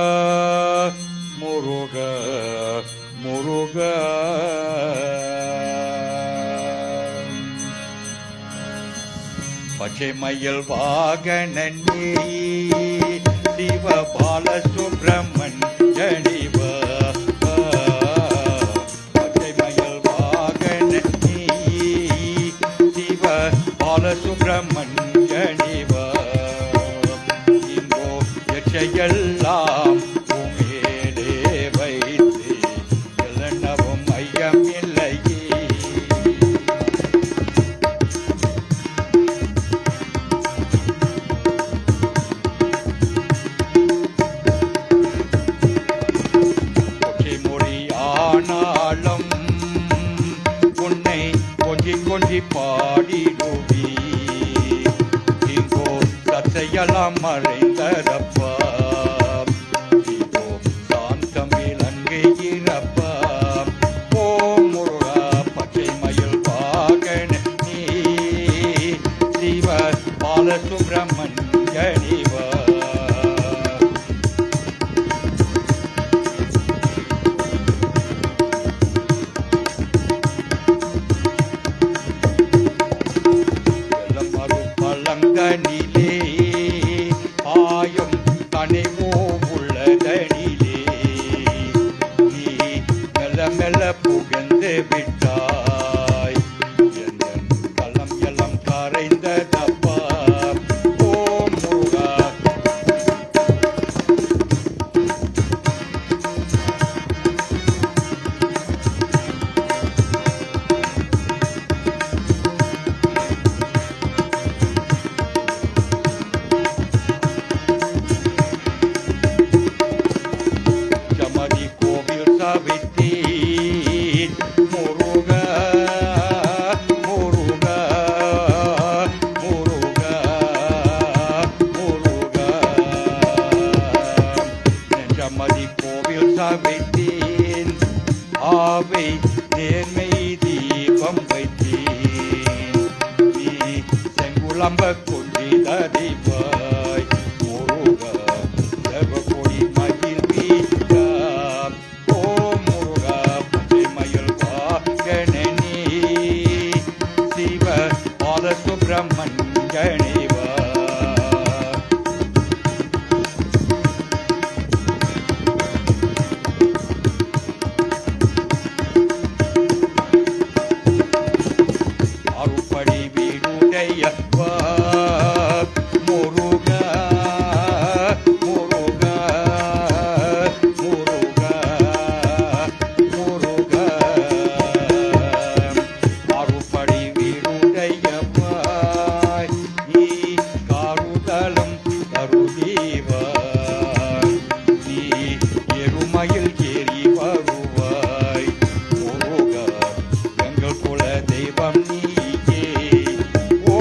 முருகா முருகா பச்சை மயில் வாகனனே சிவ பால சுப்பிரமணியனிவ பச்சை மயில் வாகனனே சிவ பால சுப்பிரமணியனிவ இங்கோ எச்சையெல்லாம் உமேலே வைத்து எல்லனவும் ஐயம் இல்லையே கொஞ்சி பாடிடுவி இங்கோ சத்தையெல்லாம் மறைந்தரப்பா இதோ சாந்தம் விளங்குகிறப்பா ஓ முருகா பச்சை மயில் வாகன நீ சிவ பால சுப்பிரமணியனிவா தனிலே ஆயம் தனிவோ உள்ளதனிலே நீ மெல்ல மெல்ல புகழ்ந்து விட்டாய் என் கலம் எல்லாம் கரைந்ததப்பா ஓ முருகா விட்டீர் முருகா முருகா முருகா முருகா நெஞ்சமதி கோவில் சவித்தேன் ஆவை நேர்மை தீபம் வைத்தேன் நீ செங்குளம்ப கொண்டிதறிவாய் முருகா செவகொடி மகிழ் வீட்டா சுப்பிரமணியனிவா அறுபடி வீடுடையப்பா முருகா முருகா முருகா முருகா அறுபடி வீடுடையப்பா காருதலம் கருதீவாய் நீ எருமையில் ஏறி வருவாய் முருகா எங்கள் குல தெய்வம் நீயே ஓ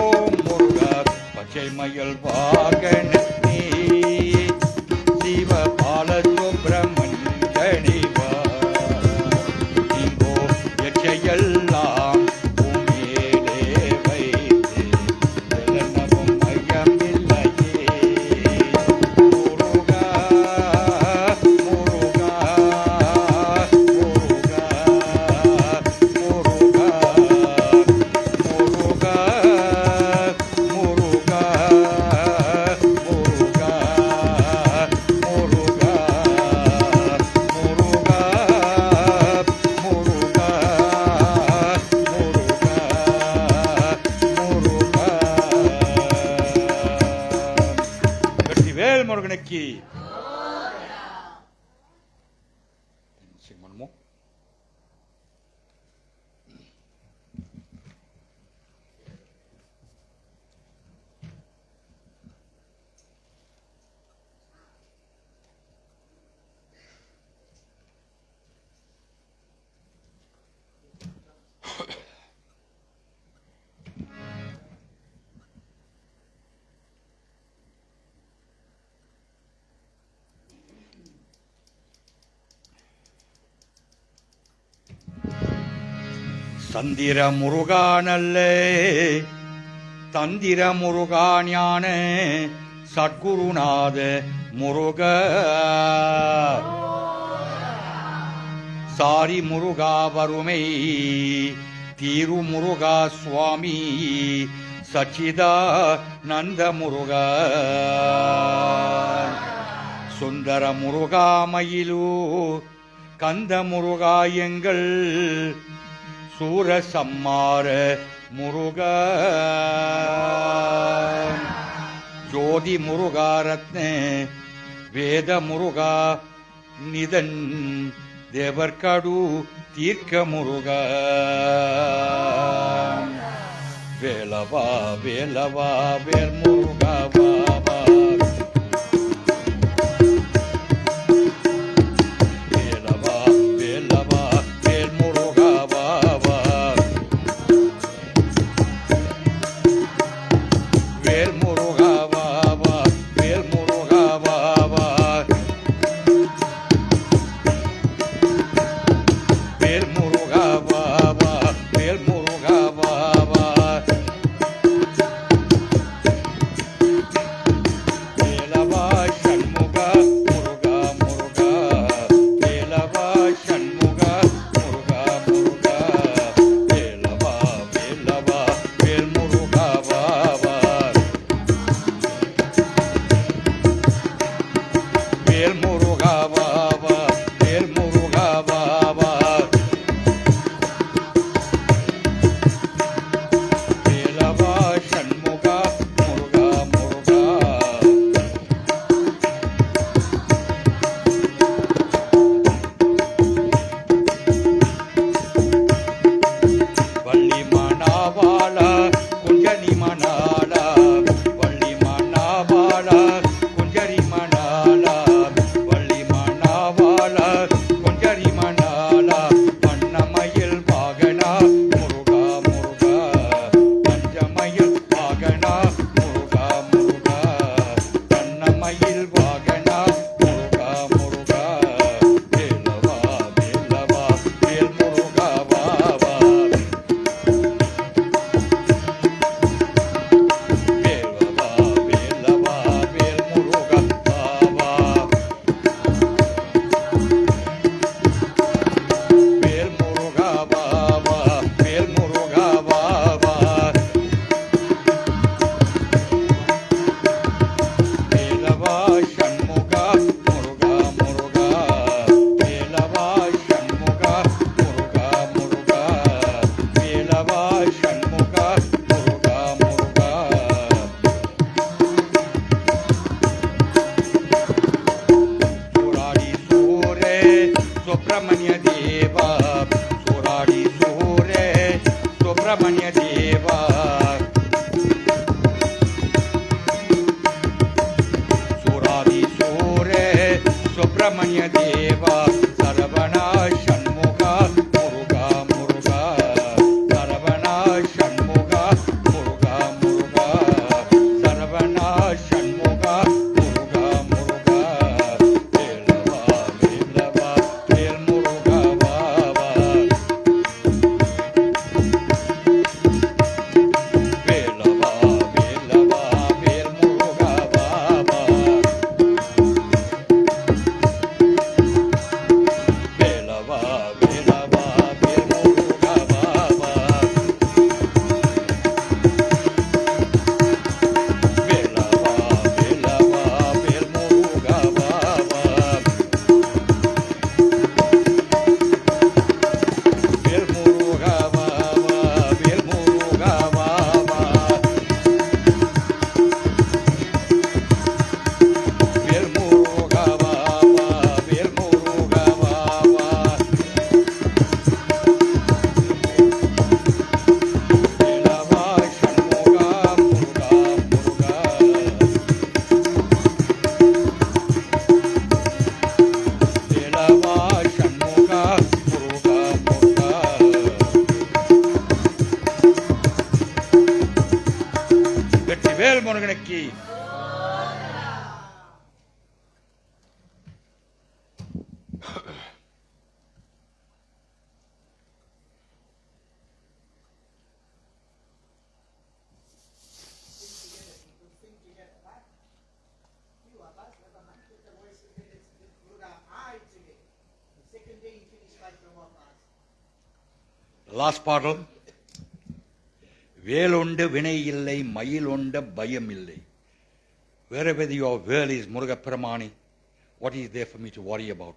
சுவாமிக்கு பண்ணுமோ. சந்திர முருகா நல்ல தந்திர முருகா ஞான சத்குருநாத முருக சாரி முருகா வறுமை தீரு முருகா சுவாமி சச்சிதா நந்த முருகா சுந்தர முருகா மயிலு கந்த முருகா எங்கள் சூர சம்மார முருகா ஜோதி முருகா ரத்ன வேத முருகா நிதன் தேவர்கடு தீர்க்க முருகா வேலவா வேலவா வேல் முருகா வாவா வேலவா வேலவா வேல் முருகா வாவா வேல் முருகா வாவா வேல் முருகா வாவா வேல் முருகா வாவா வேல் முருகா வாவா லாஸ்ட் பாடல். வேலுண்டு வினை இல்லை, மயில் உண்ட பயம் இல்லை. Wherever your will is, Muruga Paramani, what is there for me to worry about?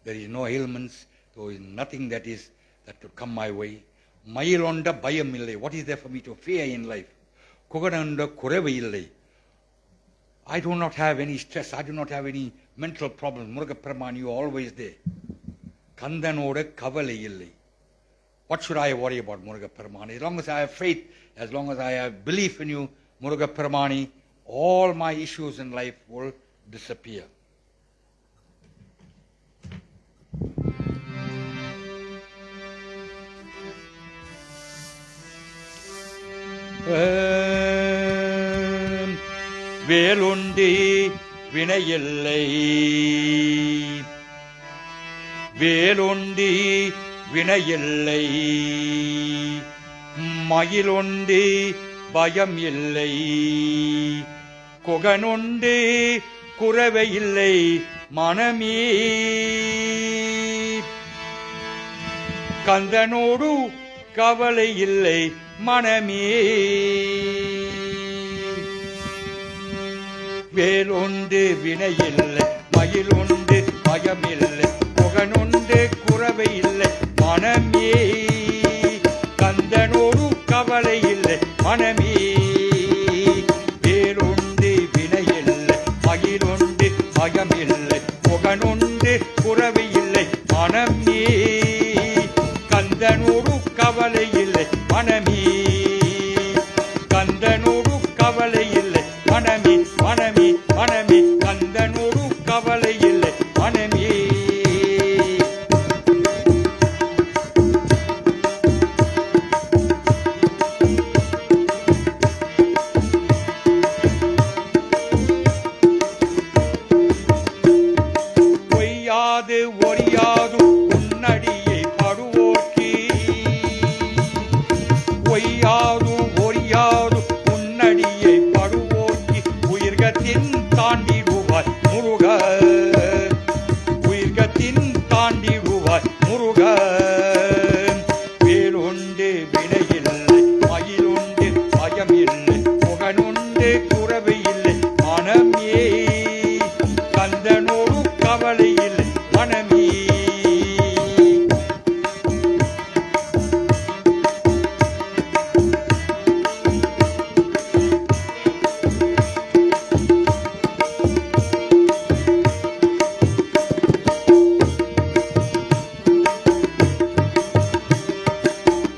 There is no ailments, there is nothing that could come my way. Mayil onda bayam illai. What is there for me to fear in life? Kugananda kureva illai. I do not have any stress. I do not have any mental problems. Muruga Paramani, you are always there. Kandanoda kavalai illai. What should I worry about, Muruga Paramani? As long as I have faith, as long as I have belief in you, Muruga Paramani, all my issues in life will disappear. வேலுண்டி வினையில்லை, வேலுண்டி வினையில்லை, மயிலுண்டி பயம் இல்லை, குகனுண்டு குரவை இல்லை மனமே, கந்தனோடு கவலை இல்லை மனமே. வேலுண்டு வினையில்லை, மயிலுண்டு பயமில்லை, புகனுண்டு குரவை இல்லை மனமே, கந்தனோடு கவலை இல்லை மனமே. வேலுண்டு வினையில்லை, மயிலுண்டு பயமில்லை, புகனுண்டு குரவை இல்லை மனமே, கந்தனோடு கவலை இல்லை மனமே, கந்தனோடு கவலை இல்லை மனமே, மனமே மனமே, கந்தனோடு கவலை இல்லை மனமே. பொய்யாது ஒரியாது உன்னடியை படுவோர்க்கு, பொய்யாது ஒரியாது உன்னடியை படுவோர்க்கு, உயிர்கத்தின் தாண்டிடுவாய் முருக, உயிர்கத்தின் தாண்டிடுவாய் முருக. வேலுண்டு வினையில்லை, மயிலுண்டு பயமில்லை, புகனுண்டு குரவை இல்லை மனமே, கந்தனோடு கவலை இல்லை மனமே.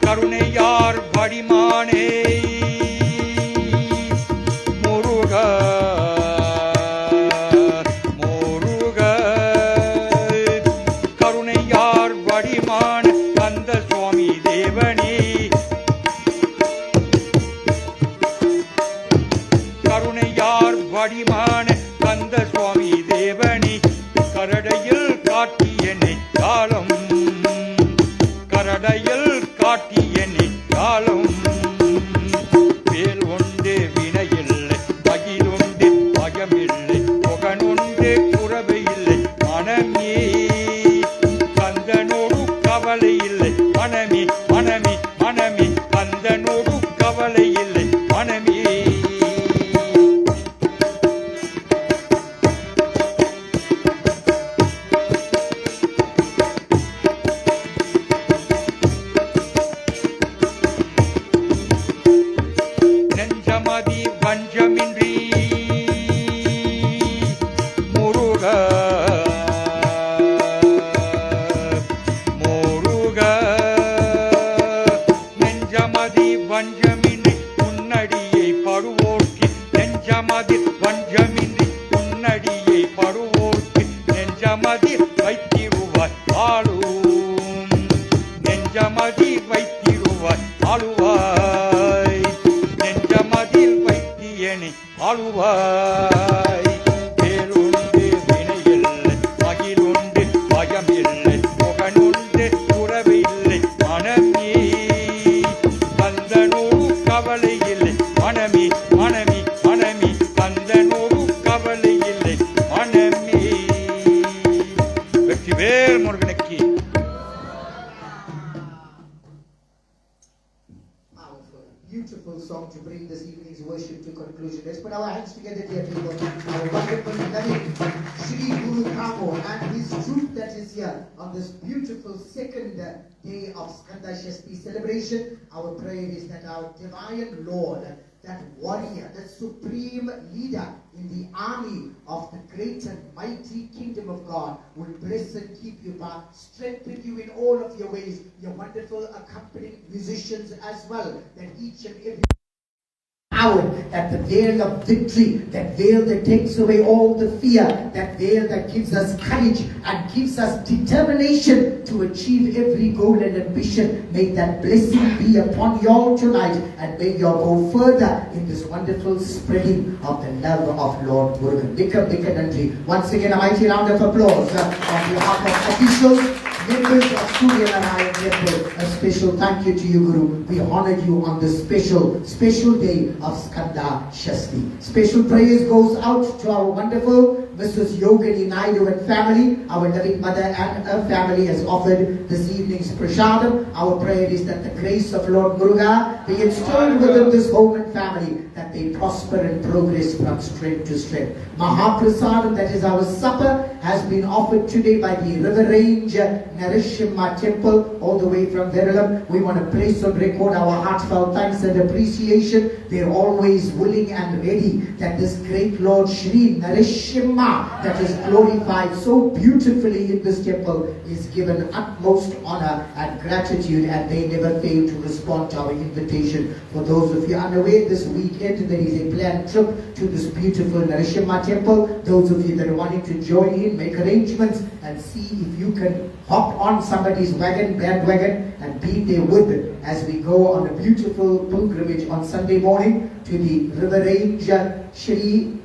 கருணையார் வடிமானே முருக, முருக, கருணையார் வடிமான கந்த சுவாமி தேவனே, கருணையார் வடிமான கந்த சுவாமி தேவனே, கரடையில் காட்டியனை காலம், கரடையில் காட்டியனை காலம். வேல் உண்டு வினையில்லை, மகிழுண்டு பயமில்லை, புகனுண்டு குரவை இல்லை மனமே, கந்தனோடு கவலை இல்லை மனமே, மனமே மனமே, கந்தனோடு கவலை இல்லை மனமே. நெஞ்சமதி வஞ்சமின்றி முருக, முருக, நெஞ்சமதி வஞ்சமின்றி உன்னடியை படுவோர்க்கு, நெஞ்சமதி வஞ்சமின்றி உன்னடியை படுவோர்க்கு, நெஞ்சமதி வைத்திடுவாய் ஆளும், நெஞ்சமதி வைத்திடுவாய் ஆளுவாய், நெஞ்சமதில் வைத்தியனை ஆளுவாய். வேலுண்டு வினையில்லை, மகிழுண்டு பயமில்லை, புகனுண்டு குரவை இல்லை மனமே, கந்தனோடு கவலை இல்லை மனமே, மனமே மனமே, கந்தனோடு கவலை இல்லை மனமே. வெற்றிவேல் முருகனுக்கு. beautiful song to bring this evening's worship to conclusion. Let's put our hands together, dear people. Our wonderful, loving Shri Guru Kamo and his troop that is here on this beautiful second day of Skanda Shashti celebration. Our prayer is that our divine Lord, that warrior, that supreme leader in the army of the great and mighty kingdom of God will bless and keep you, God, strengthen you in all of your ways, your wonderful accompanying musicians as well, that each and every power, that the veil of victory, that veil that takes away all the fear, that veil that gives us courage and gives us determination to achieve every goal and ambition. May that blessing be upon you all tonight, and may you all go further in this wonderful spreading of the love of Lord Murugan. Bika Nandri. Once again, a mighty round of applause on behalf of officials, members of Surya Narayan Temple. A special thank you to you, Guru. We honor you on this special day of Skanda Shashti. Special praise goes out to our wonderful Mrs. Yogini Naidu and family. Our loving mother and her family has offered this evening's prasadam. Our prayer is that the grace of Lord Muruga be installed within this home and family, that they prosper and progress from strength to strength. Mahaprasadam, that is our supper, has been offered today by the River Range Narishima Temple, all the way from Verulam. We want to place on record our heartfelt thanks and appreciation. They're always willing and ready that this great Lord Shri Narishima, that is glorified so beautifully in this temple, is given utmost honor and gratitude, and they never fail to respond to our invitation. For those of you unaware, this weekend there is a planned trip to this beautiful Narishima temple. Those of you that are wanting to join in, make arrangements and see if you can hop on somebody's bandwagon and be there with it as we go on a beautiful pilgrimage on Sunday morning to the River Range Shri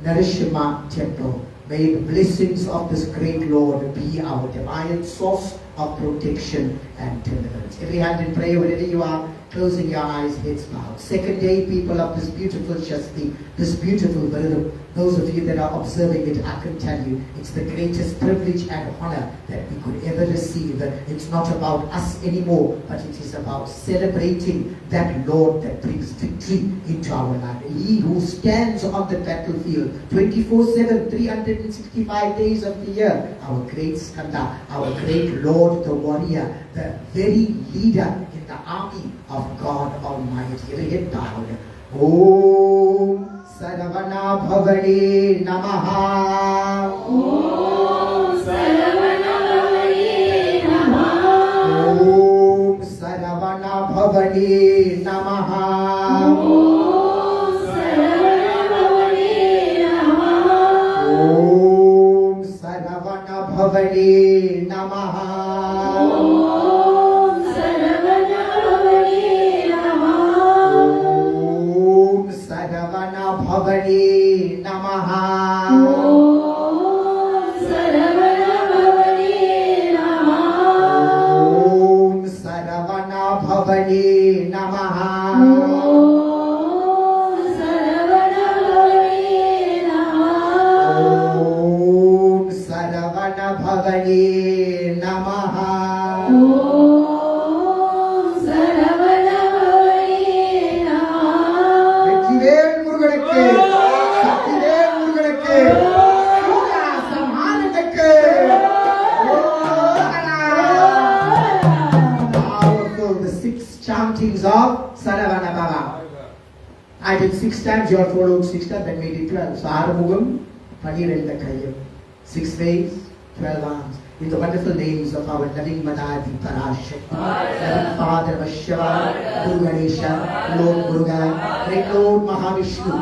Narishima Temple. May the blessings of this great Lord be our divine source of protection and deliverance. Every hand in prayer, wherever you are, closing your eyes, heads bowed. Second day, people of this beautiful Shashti, this beautiful Viradam. Those of you that are observing it, I can tell you, it's the greatest privilege and honor that we could ever receive. It's not about us anymore, but it is about celebrating that Lord that brings victory into our life. He who stands on the battlefield 24/7, 365 days of the year, our great Skanda, our great Lord, the warrior, the very leader in the army of God Almighty. Head bowed. Om Saravana Bhavane Namaha. Om Saravana Bhavane Namaha. Om Saravana Bhavane Namaha. Om Saravana Bhavane Namaha. Om Saravana Bhavane Namaha. Bhavane Namaha. Om Saravana Bhavane Namaha. Om Saravana Bhavane Namaha. Om Saravana Bhavane Namaha. Om Saravana Bhavane Namaha. Om Saravana Bhavane Namaha. Vetrivel Muruganukku, Shaktivel Muruganukku, Surya Samhanakku. Powerful, the 6 chantings of Saravana Bhava. I did 6 times, you all followed 6 times, that made it 12. So Arumugam, Panirenda Kayam. 6 ways, 12 arms. In the wonderful names of our loving Madadi Parashakti, loving Father Vashyava, Guru Ganesha, Lord Muruga, Great Lord Mahavishnu,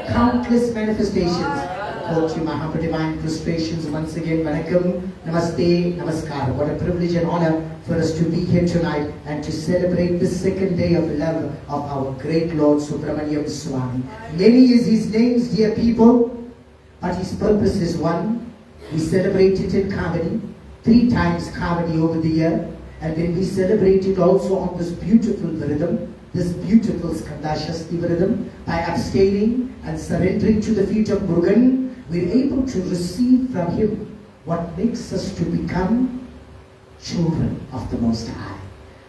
countless manifestations. Quote to my humble divine prostrations once again. Vanakkam, Namaste, Namaskar. What a privilege and honor for us to be here tonight and to celebrate this second day of love of our great Lord Subramaniam Swami. Many is his names, dear people, but his purpose is one. We celebrated in Kavadi, 3 times Kavadi over the year, and then we celebrated also on this beautiful Viradam, this beautiful Skanda Shashti Viradam, by abstaining and surrendering to the feet of Murugan. We're able to receive from him what makes us to become children of the Most High.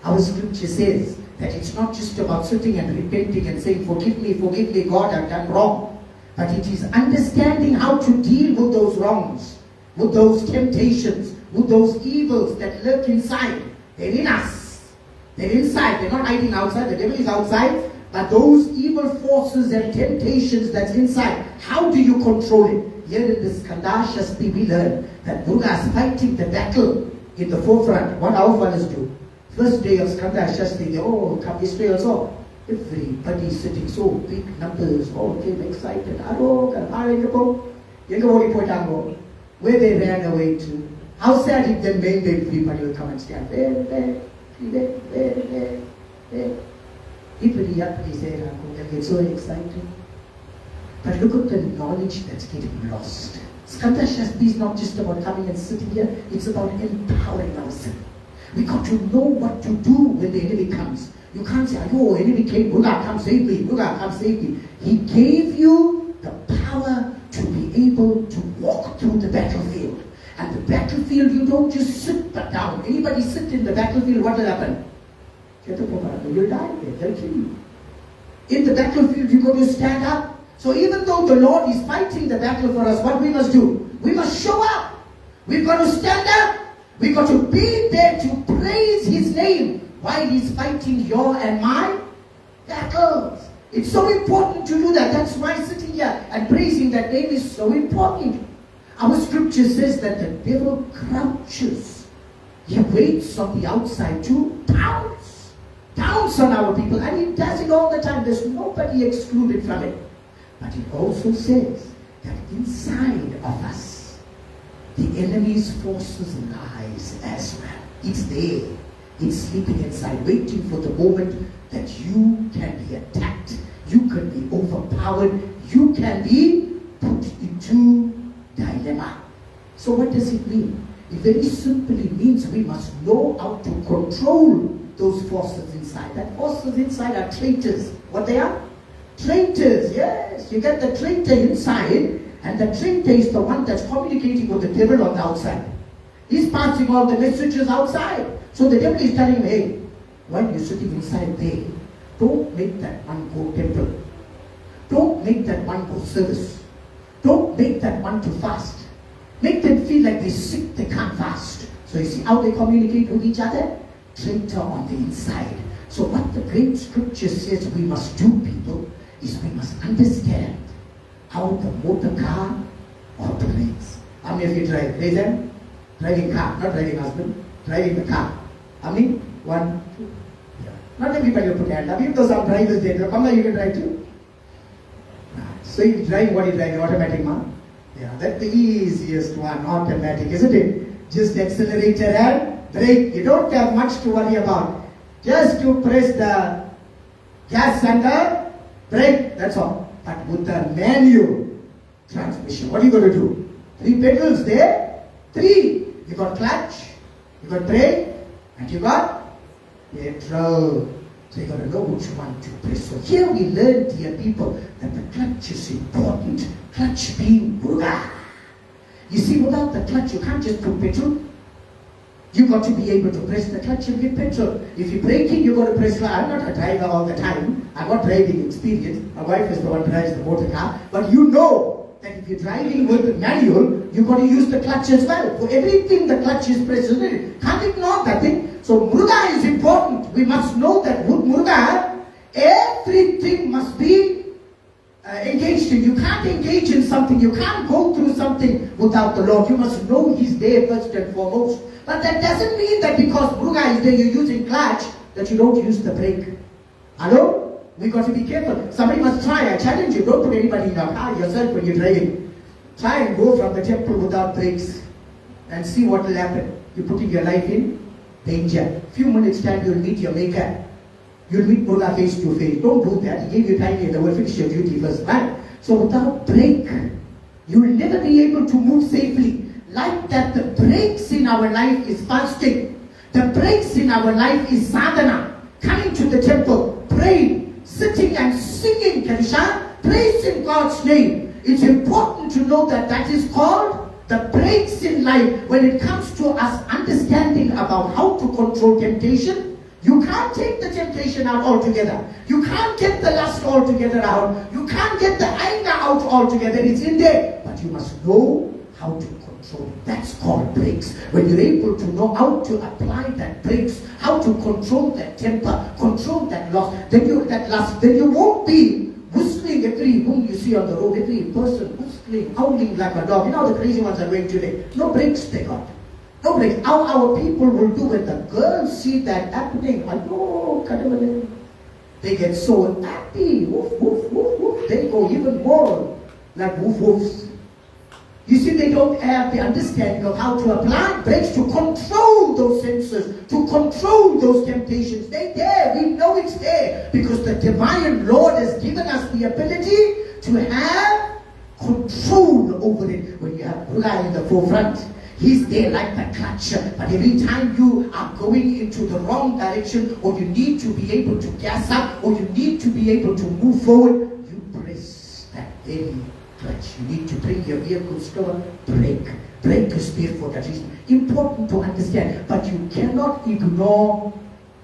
Our scripture says that it's not just about sitting and repenting and saying, forgive me, God, I've done wrong. But it is understanding how to deal with those wrongs, with those temptations, with those evils that lurk inside. They're in us. They're inside. They're not hiding outside. The devil is outside. But those evil forces and temptations that's inside, how do you control it? Here in this Skanda Shasti we learn that Muruga is fighting the battle in the forefront. What our fathers do. First day of Skanda Shasti, they all come yesterday also. Everybody sitting so big numbers, all came excited. Where they ran away to. How sad if then maybe everybody will come and stand there. People get so excited. But look at the knowledge that's getting lost. Skanda Shasti is not just about coming and sitting here, it's about empowering ourselves. We got to know what to do when the enemy comes. You can't say, oh, enemy came, Muruga, come save me, Muruga, come save me. He gave you the power to be able to walk through the battlefield. And the battlefield, you don't just sit down. Anybody sit in the battlefield, what will happen? You'll die, they'll kill you. In the battlefield, you've got to stand up. So even though the Lord is fighting the battle for us, what we must do? We must show up. We've got to stand up. We've got to be there to praise His name while He's fighting your and my battles. It's so important to do that. That's why sitting here and praising that name is so important. Our scripture says that the devil crouches. He waits on the outside to pounce. Pounce on our people. And he does it all the time. There's nobody excluded from it. But it also says that inside of us, the enemy's forces lies as well. It's there. It's sleeping inside, waiting for the moment that you can be attacked, you can be overpowered, you can be put into dilemma. So what does it mean? It very simply means we must know how to control those forces inside. That forces inside are traitors. What they are? Traitors, yes. You get the traitor inside, and the traitor is the one that's communicating with the devil on the outside. He's passing all the messages outside. So the devil is telling him, hey, while you're sitting inside there, don't make that one go temple. Don't make that one go service. Don't make that one to fast. Make them feel like they're sick, they can't fast. So you see how they communicate with each other? Traitor on the inside. So what the great scripture says we must do, people, is we must understand how the motor car operates. How many of you drive? Raise them. Driving car, not driving husband. Driving the car. How many? 1, 2. Yeah. Not everybody will put hand up. Even though some drivers there, come on, you can drive too. So you drive what you drive, automatic, man. Yeah, that's the easiest one, automatic, isn't it? Just accelerator and brake. You don't have much to worry about. Just to press the gas and the brake, that's all. But with the manual transmission, what are you going to do? 3 pedals there, 3. You got clutch, you got brake, and you got petrol. So you got to know which one to press. So here we learn, dear people, that the clutch is important. Clutch being Muruga. You see, without the clutch, you can't just put petrol. You got to be able to press the clutch and give petrol. If you're braking, you got to press. I'm not a driver all the time. I've got driving experience. My wife is the one who drives the motor car. But you know that if you're driving with the manual, you got to use the clutch as well. For everything, the clutch is pressed, isn't it? Can't ignore that thing. So Muruga is important. We must know that with Muruga, everything must be engaged in. You can't engage in something. You can't go through something without the Lord. You must know He's there first and foremost. But that doesn't mean that because Muruga is there, you're using clutch, that you don't use the brake. Hello? We got to be careful. Somebody must try. I challenge you. Don't put anybody in your car yourself when you're driving. Try and go from the temple without brakes and see what will happen. You're putting your life in danger. Few minutes time you'll meet your maker. You'll meet Muruga face to face. Don't do that. He gave you time in the world. Finish your duty first. Right? So without brake, you will never be able to move safely. Like that, the breaks in our life is fasting. The breaks in our life is sadhana. Coming to the temple, praying, sitting and singing, Kanisha, praising God's name. It's important to know that that is called the breaks in life. When it comes to us understanding about how to control temptation, You can't take the temptation out altogether. You can't get the lust altogether out. You can't get the anger out altogether. It's in there. But you must know how to control. That's called brakes. When you're able to know how to apply that brakes, how to control that temper, control that lust, then you won't be whistling every whom you see on the road, every person whistling, howling like a dog. You know the crazy ones are going today. No brakes they got. No brakes. How our people will do when the girls see that happening. They get so happy. Woof, woof, woof, woof. They go even more like woof, woofs. You see, they don't have the understanding of how to apply brakes to control those senses, to control those temptations. They're there. We know it's there because the divine Lord has given us the ability to have control over it. When you have Buddha in the forefront, He's there like the clutch. But every time you are going into the wrong direction, or you need to be able to gas up, or you need to be able to move forward, you press that very clutch. You need to bring your vehicles to a brake. Brake is there for that reason. Important to understand. But you cannot ignore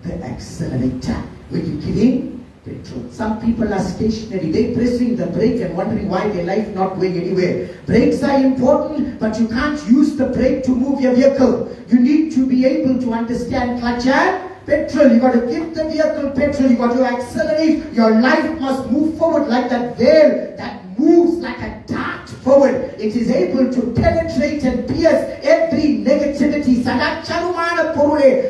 the accelerator. When you give in, petrol. Some people are stationary. They're pressing the brake and wondering why their life not going anywhere. Brakes are important, but you can't use the brake to move your vehicle. You need to be able to understand clutch and petrol. You got to give the vehicle petrol. You got to accelerate. Your life must move forward like that veil that moves like a dart forward. It is able to penetrate and pierce every negativity.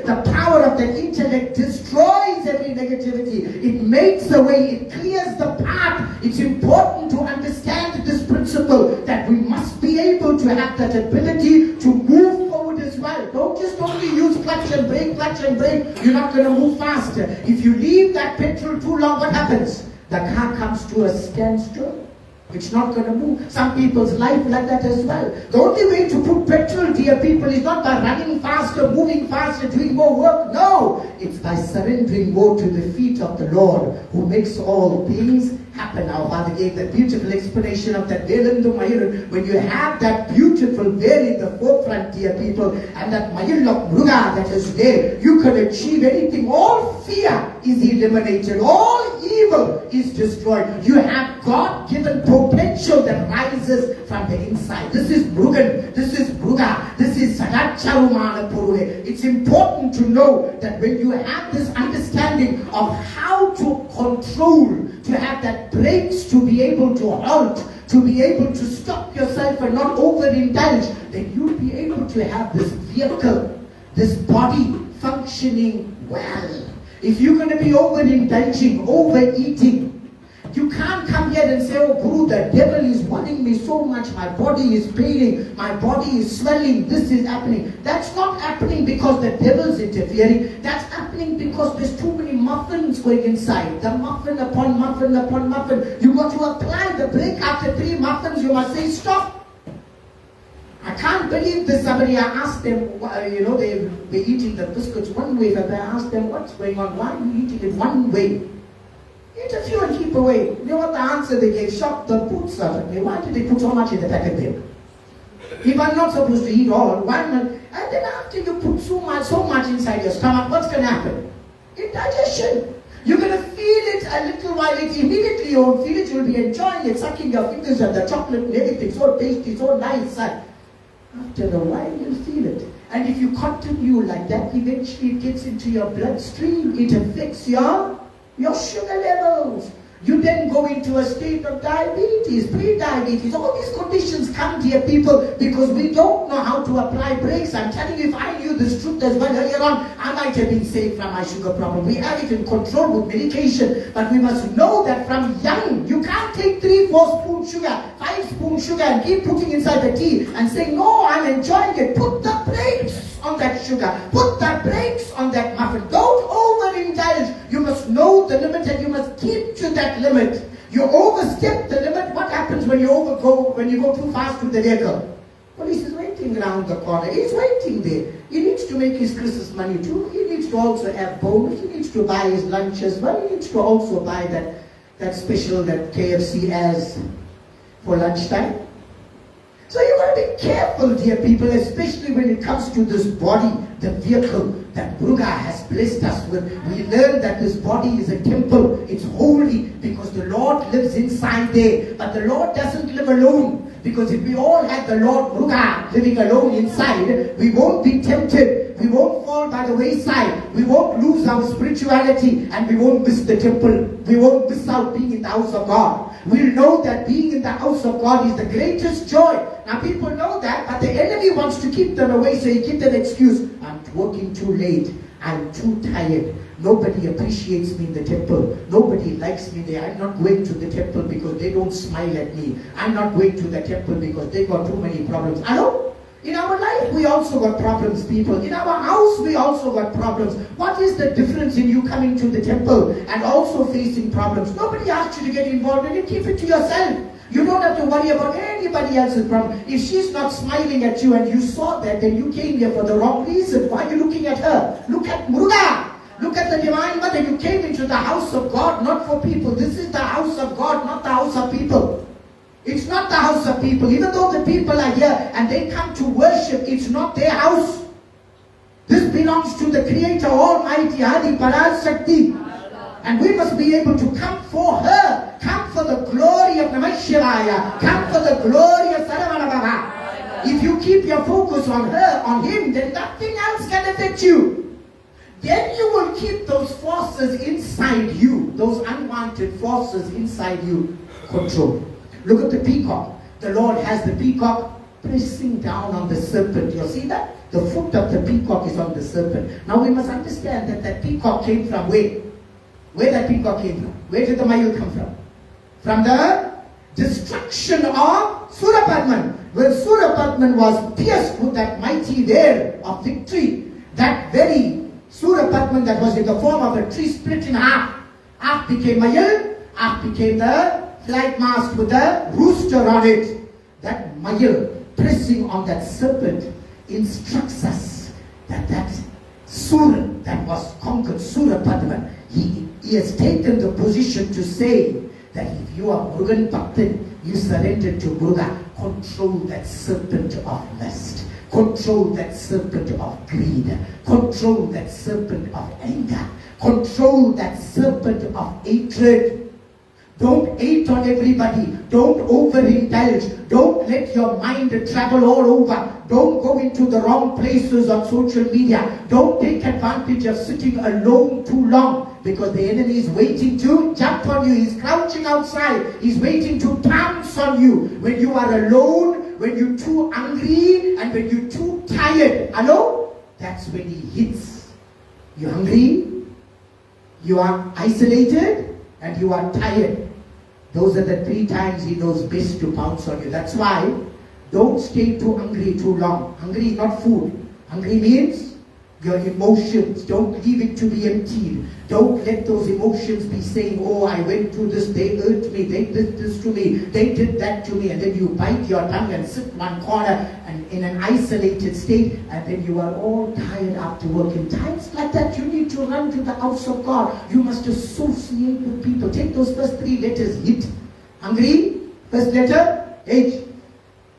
The power of the intellect destroys every negativity. It makes a way. It clears the path. It's important to understand this principle that we must be able to have that ability to move forward as well. Don't just only use clutch and brake, clutch and brake. You're not going to move faster. If you leave that petrol too long, what happens? The car comes to a standstill. It's not going to move. Some people's life like that as well. The only way to put petrol, dear people, is not by running faster, moving faster, doing more work. No, it's by surrendering more to the feet of the Lord, who makes all things happen. Our Father gave that beautiful explanation of that veil in the Mayur. When you have that beautiful veil in the forefront, dear people, and that Mayur of Muruga that is there, you can achieve anything. All fear is eliminated. All evil is destroyed. You have God-given potential that rises from the inside. This is Murugan. This is Muruga. This is Sadacharumana Purure. It's important to know that when you have this understanding of how to control, to have that brakes, to be able to halt, to be able to stop yourself and not overindulge, then you'll be able to have this vehicle, this body functioning well. If you're going to be overindulging, overeating, you can't come here and say, oh Guru, the devil is wanting me so much, my body is paining, my body is swelling, this is happening. That's not happening because the devil's interfering. That's happening because there's too many muffins going inside. The muffin upon muffin upon muffin. You got to apply the brake. After 3 muffins, you must say stop. I can't believe this. Somebody, I asked them, they were eating the biscuits one way, but I asked them, what's going on? Why are you eating it one way? Eat a few and keep away. You know what the answer they gave? Shocked the boots out of me. Why did they put so much in the packet there? If I'm not supposed to eat all, why not? And then after you put so much inside your stomach, what's going to happen? Indigestion. You're going to feel it a little while. Immediately you won't feel it. You'll be enjoying it, sucking your fingers at the chocolate and everything. So tasty, so nice. After a while, you'll feel it. And if you continue like that, eventually it gets into your bloodstream. It affects your sugar levels. You then go into a state of diabetes, pre-diabetes. All these conditions come, dear people, because we don't know how to apply brakes. I'm telling you, if I knew this truth as well earlier on, I might have been saved from my sugar problem. We have it in control with medication, but we must know that from young, you can't take 3-4 spoons sugar, 5 spoons sugar and keep putting inside the tea and say, no, I'm enjoying it. Put the brakes on that sugar. Put the brakes on that muffin. Don't overindulge. You must know the limit and you must keep to that limit. You overstep the limit. What happens when you go too fast with the vehicle? Police is waiting around the corner. He's waiting there. He needs to make his Christmas money too. He needs to also have bonus. He needs to buy his lunch as well. He needs to also buy that special that KFC has for lunchtime. So you got to be careful, dear people, especially when it comes to this body, the vehicle that Muruga has blessed us with. We learn that this body is a temple. It's holy because the Lord lives inside there. But the Lord doesn't live alone. Because if we all had the Lord Muruga living alone inside, we won't be tempted. We won't fall by the wayside. We won't lose our spirituality, and we won't miss the temple. We won't miss out being in the house of God. We'll know that being in the house of God is the greatest joy. Now people know that, but the enemy wants to keep them away, so he gives them an excuse. I'm working too late. I'm too tired. Nobody appreciates me in the temple. Nobody likes me there. I'm not going to the temple because they don't smile at me. I'm not going to the temple because they got too many problems. Hello? In our life, we also got problems, people. In our house, we also got problems. What is the difference in you coming to the temple and also facing problems? Nobody asked you to get involved in it. Keep it to yourself. You don't have to worry about anybody else's problem. If she's not smiling at you and you saw that, then you came here for the wrong reason. Why are you looking at her? Look at Muruga. Look at the Divine Mother. You came into the house of God, not for people. This is the house of God, not the house of people. It's not the house of people. Even though the people are here and they come to worship, it's not their house. This belongs to the Creator, Almighty, Adi Parashakti. And we must be able to come for her. Come for the glory of Namah Shivaya. Come for the glory of Saravana Baba. If you keep your focus on her, on him, then nothing else can affect you. Then you will keep those forces inside you, those unwanted forces inside you, controlled. Look at the peacock. The Lord has the peacock pressing down on the serpent. You see that? The foot of the peacock is on the serpent. Now we must understand that that peacock came from where? Where that peacock came from? Where did the Mayur come from? From the destruction of Surapadman. When Surapadman was pierced with that mighty veil of victory, that very Surapadman that was in the form of a tree split in half. Half became Mayur, half became the flight mast with the rooster on it. That Mayur pressing on that serpent instructs us that that Sura that was conquered, Surapadman, he has taken the position to say that if you are Murugan Bhaktan, you surrender to Muruga. Control that serpent of lust. Control that serpent of greed. Control that serpent of anger. Control that serpent of hatred. Don't hate on everybody. Don't overindulge. Don't let your mind travel all over. Don't go into the wrong places on social media. Don't take advantage of sitting alone too long, because the enemy is waiting to jump on you. He's crouching outside. He's waiting to pounce on you. When you are alone, when you're too hungry, and when you're too tired. Hello? That's when he hits. You're hungry, you are isolated, and you are tired. Those are the 3 times he knows best to pounce on you. That's why don't stay too hungry too long. Hungry is not food. Hungry means your emotions. Don't leave it to be emptied. Don't let those emotions be saying, oh, I went through this, they hurt me, they did this to me, they did that to me. And then you bite your tongue and sit one corner and in an isolated state, and then you are all tired after work. In times like that, you need to run to the house of God. You must associate with people. Take those first 3 letters. Hit. Hungry, first letter, H.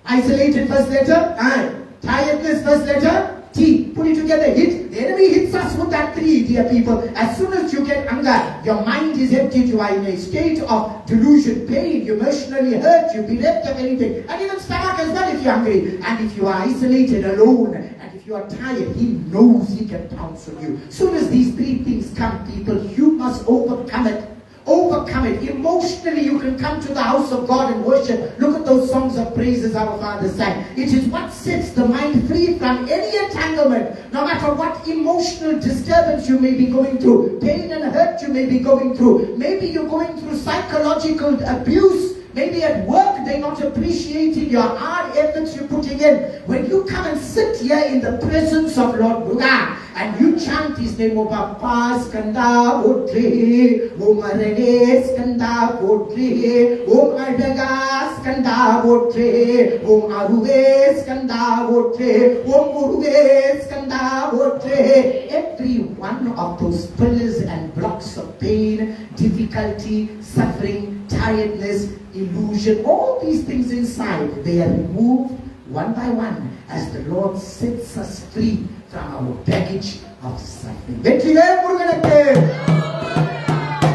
Isolated, first letter, I. Tiredness, first letter, T. Put it together, hit. The enemy hits us with that 3, dear people. As soon as you get anger, your mind is emptied. You are in a state of delusion, pain, you emotionally hurt, you bereft of anything. And even stomach as well if you're hungry. And if you are isolated, alone, and if you are tired, he knows he can pounce on you. As soon as these 3 things come, people, you must overcome it. Overcome it. Emotionally, you can come to the house of God and worship. Look at those songs of praises our Father sang. It is what sets the mind free from any entanglement. No matter what emotional disturbance you may be going through, pain and hurt you may be going through. Maybe you're going through psychological abuse. Maybe at work they're not appreciating your hard efforts you're putting in. When you come and sit here in the presence of Lord Muruga and you chant his name, O Bappa Skanda Bodre, O Marane Skanda Bodre, O Adaga Skanda Bodre, O Aruve Skanda Bodre, O Muruve Skanda Bodre. Every one of those pillars and blocks of pain, difficulty, suffering, tiredness, illusion, all these things inside, they are removed one by one as the Lord sets us free from our baggage of suffering. Vetrivel முருகனுக்கு.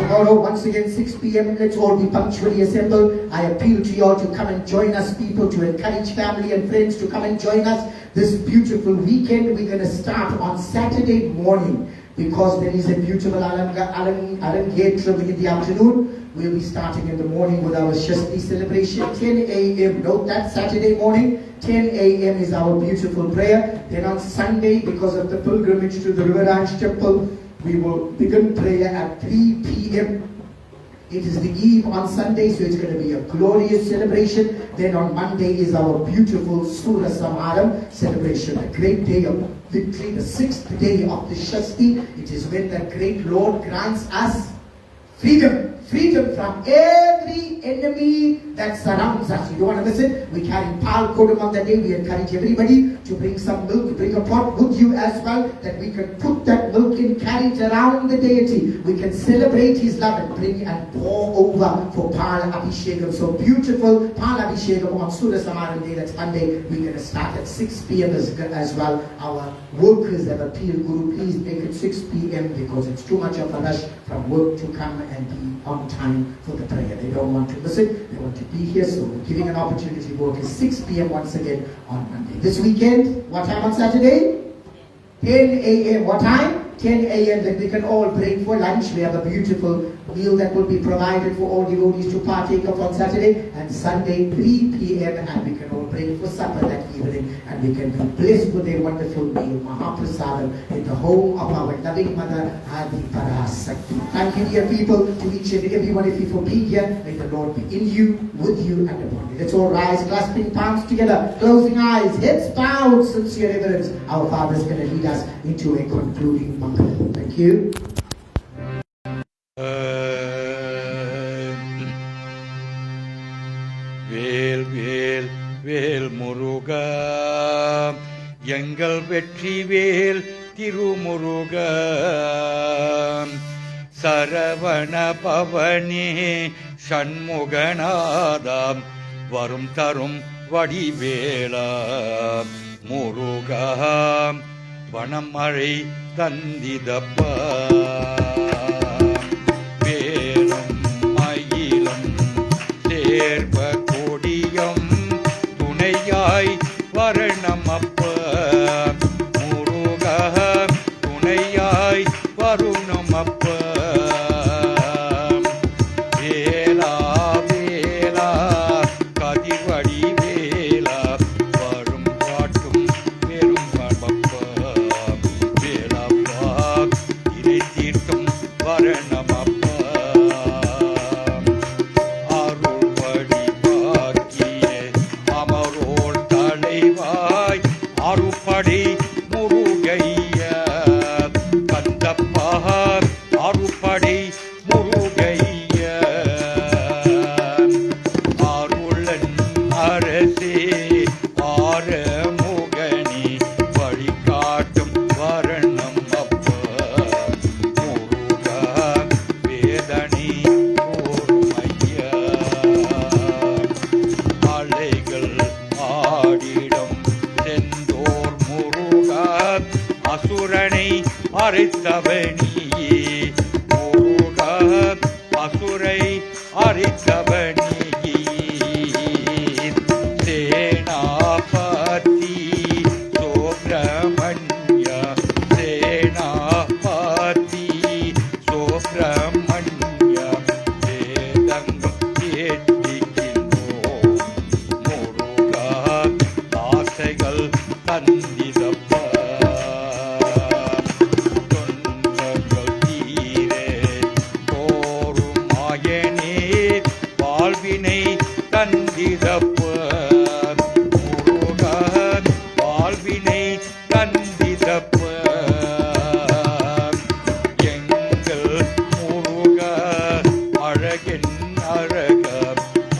Tomorrow, once again, 6 p.m., let's all be punctually assembled. I appeal to you all to come and join us, people, to encourage family and friends to come and join us. This beautiful weekend, we're going to start on Saturday morning because there is a beautiful Alangetram in the afternoon. We'll be starting in the morning with our Shasti celebration, 10 a.m. Note that, Saturday morning, 10 a.m. is our beautiful prayer. Then on Sunday, because of the pilgrimage to the Riverage Temple, we will begin prayer at 3 p.m. It is the eve on Sunday, so it's going to be a glorious celebration. Then on Monday is our beautiful Surya Samaram celebration, a great day of victory, the 6th day of the Shasti. It is when the great Lord grants us freedom from every enemy that surrounds us. You don't want to miss it. We carry Pal Kodam on that day. We encourage everybody to bring some milk, bring a pot with you as well, that we can put that milk in, carry it around the deity. We can celebrate his love and bring and pour over for Pal Abhishekam. So beautiful Pal Abhishekam on Surya Samaran Day, that's Monday. We're going to start at 6 p.m. as well. Our workers have appealed, Guru, please make it 6 p.m. because it's too much of a rush from work to come and be on time for the prayer. They don't want to miss it. They want to be here. So we're giving an opportunity. Work is 6 p.m. once again on Monday. This weekend, what time on Saturday? 10 a.m. What time? 10 a.m. Then we can all break for lunch. We have a beautiful meal that will be provided for all devotees to partake of on Saturday. And Sunday, 3 p.m. and we can all break for supper that evening. And we can be blessed with a wonderful meal, Mahaprasadam, in the home of our loving mother, Adi Parasakti. Thank you, dear people, to each and every one of you for being here. May the Lord be in you, with you, and upon you. Let's all rise, clasping palms together, closing eyes, heads bowed, sincere reverence. Our Father is going to lead us into a concluding mantra. Thank you. வேல் வேல் வேல் முருகா, எங்கள் வெற்றி வேல் திருமுருகா, சரவண பவனே சண்முகநாதாம், வரும் தரும் வடிவேலா முருகா, வனமழை தந்திதப்பா, வேலும் மயிலும் சேர்வ கொடியம் துணையாய் வரணமப்ப, முருகா துணையாய் வருணமப்ப, வேலா வேலா கதிர்வடி வேலா, வரும் காட்டும் பெரும் பப்ப, வேலப்பா இறை தீர்க்கும் வரணமப்ப, அருள்வடி பாக்கிய அமரோள் தலைவாய் அருப்படி முருகைய, கந்தப்பா அருப்படி முருகைய, அருளன் அரசே ஆரமுகனி, வழிகாட்டும் வரணம் அப்ப, முருகா வேதனை ஓருமையா, அலைகள் ஆடிடும் செந்தோர் முருகா, அசுரனை அரைத்தவனியே முருகா, அசுரை அரைத்தவனியே, சேனாபதி சுப்ரமண்ய, சேனாபதி சுப்ரமண்ய, வேதங்கம் கேட்கின்றோம் முருகா, ஆசைகள் தந்திதப்பா, தொண்டர்கள் தீரே தோறும் மாயனே, வாழ்வினை தந்திதப்ப, முருகா வாழ்வினை தந்திதப்ப, எங்கள் முருகா அழகென் அழக,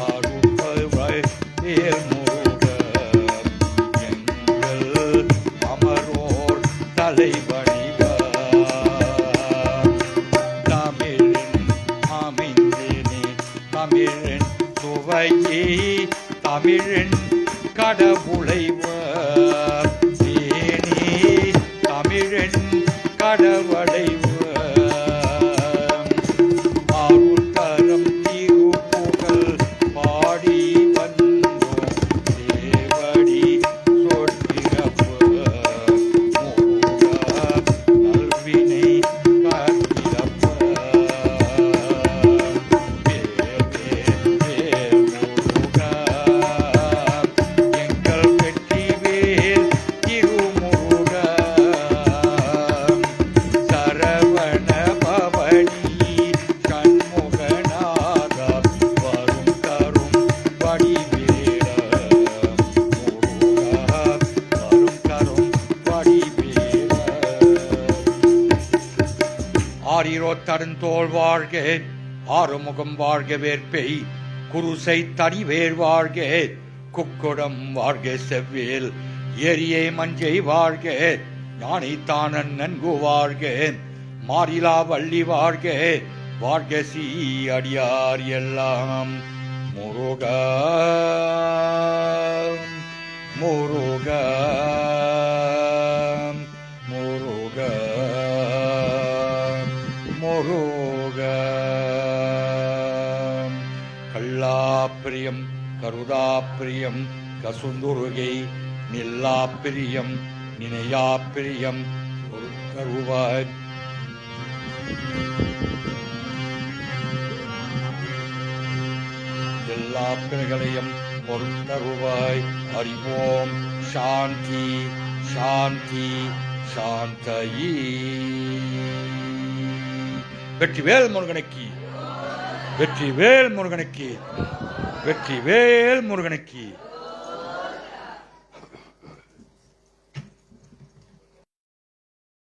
அருள்வாய் வேல் முருகா, எங்கள் அமரோர் தலைவணிவா, தமிழின் அமைந்தேனே தமிழின் சுவையே, தமிழின் கடவுளை ஆரிரோ தருந்தோள் வாழ்க ஆறுமுகம் வாழ்க வேற்பை குருசை தனிவேர் வாழ்க குக்குடம் வாழ்க செவ்வேல் ஏரியை மஞ்சை வாழ்க ஞானி தானன் நன்கு வாழ்க மாறிலா வள்ளி வாழ்க வாழ்க சீ அடியார் எல்லாம் முருகா முருகா முருகா முருகா. கல்லாப்பிரியம் கருதாப்பிரியம் கசுந்துருகை நில்லாப்பிரியம் நினையாப்பிரியம் ஒரு கருவாய் எல்லா பிறகளையும் பொறுத்தருவாய். அறிவோம் சாந்தி சாந்தி சாந்தயி. வெற்றிவேல் முருகனுக்கு, வெற்றிவேல் முருகனுக்கு, வெற்றிவேல் முருகனுக்கு.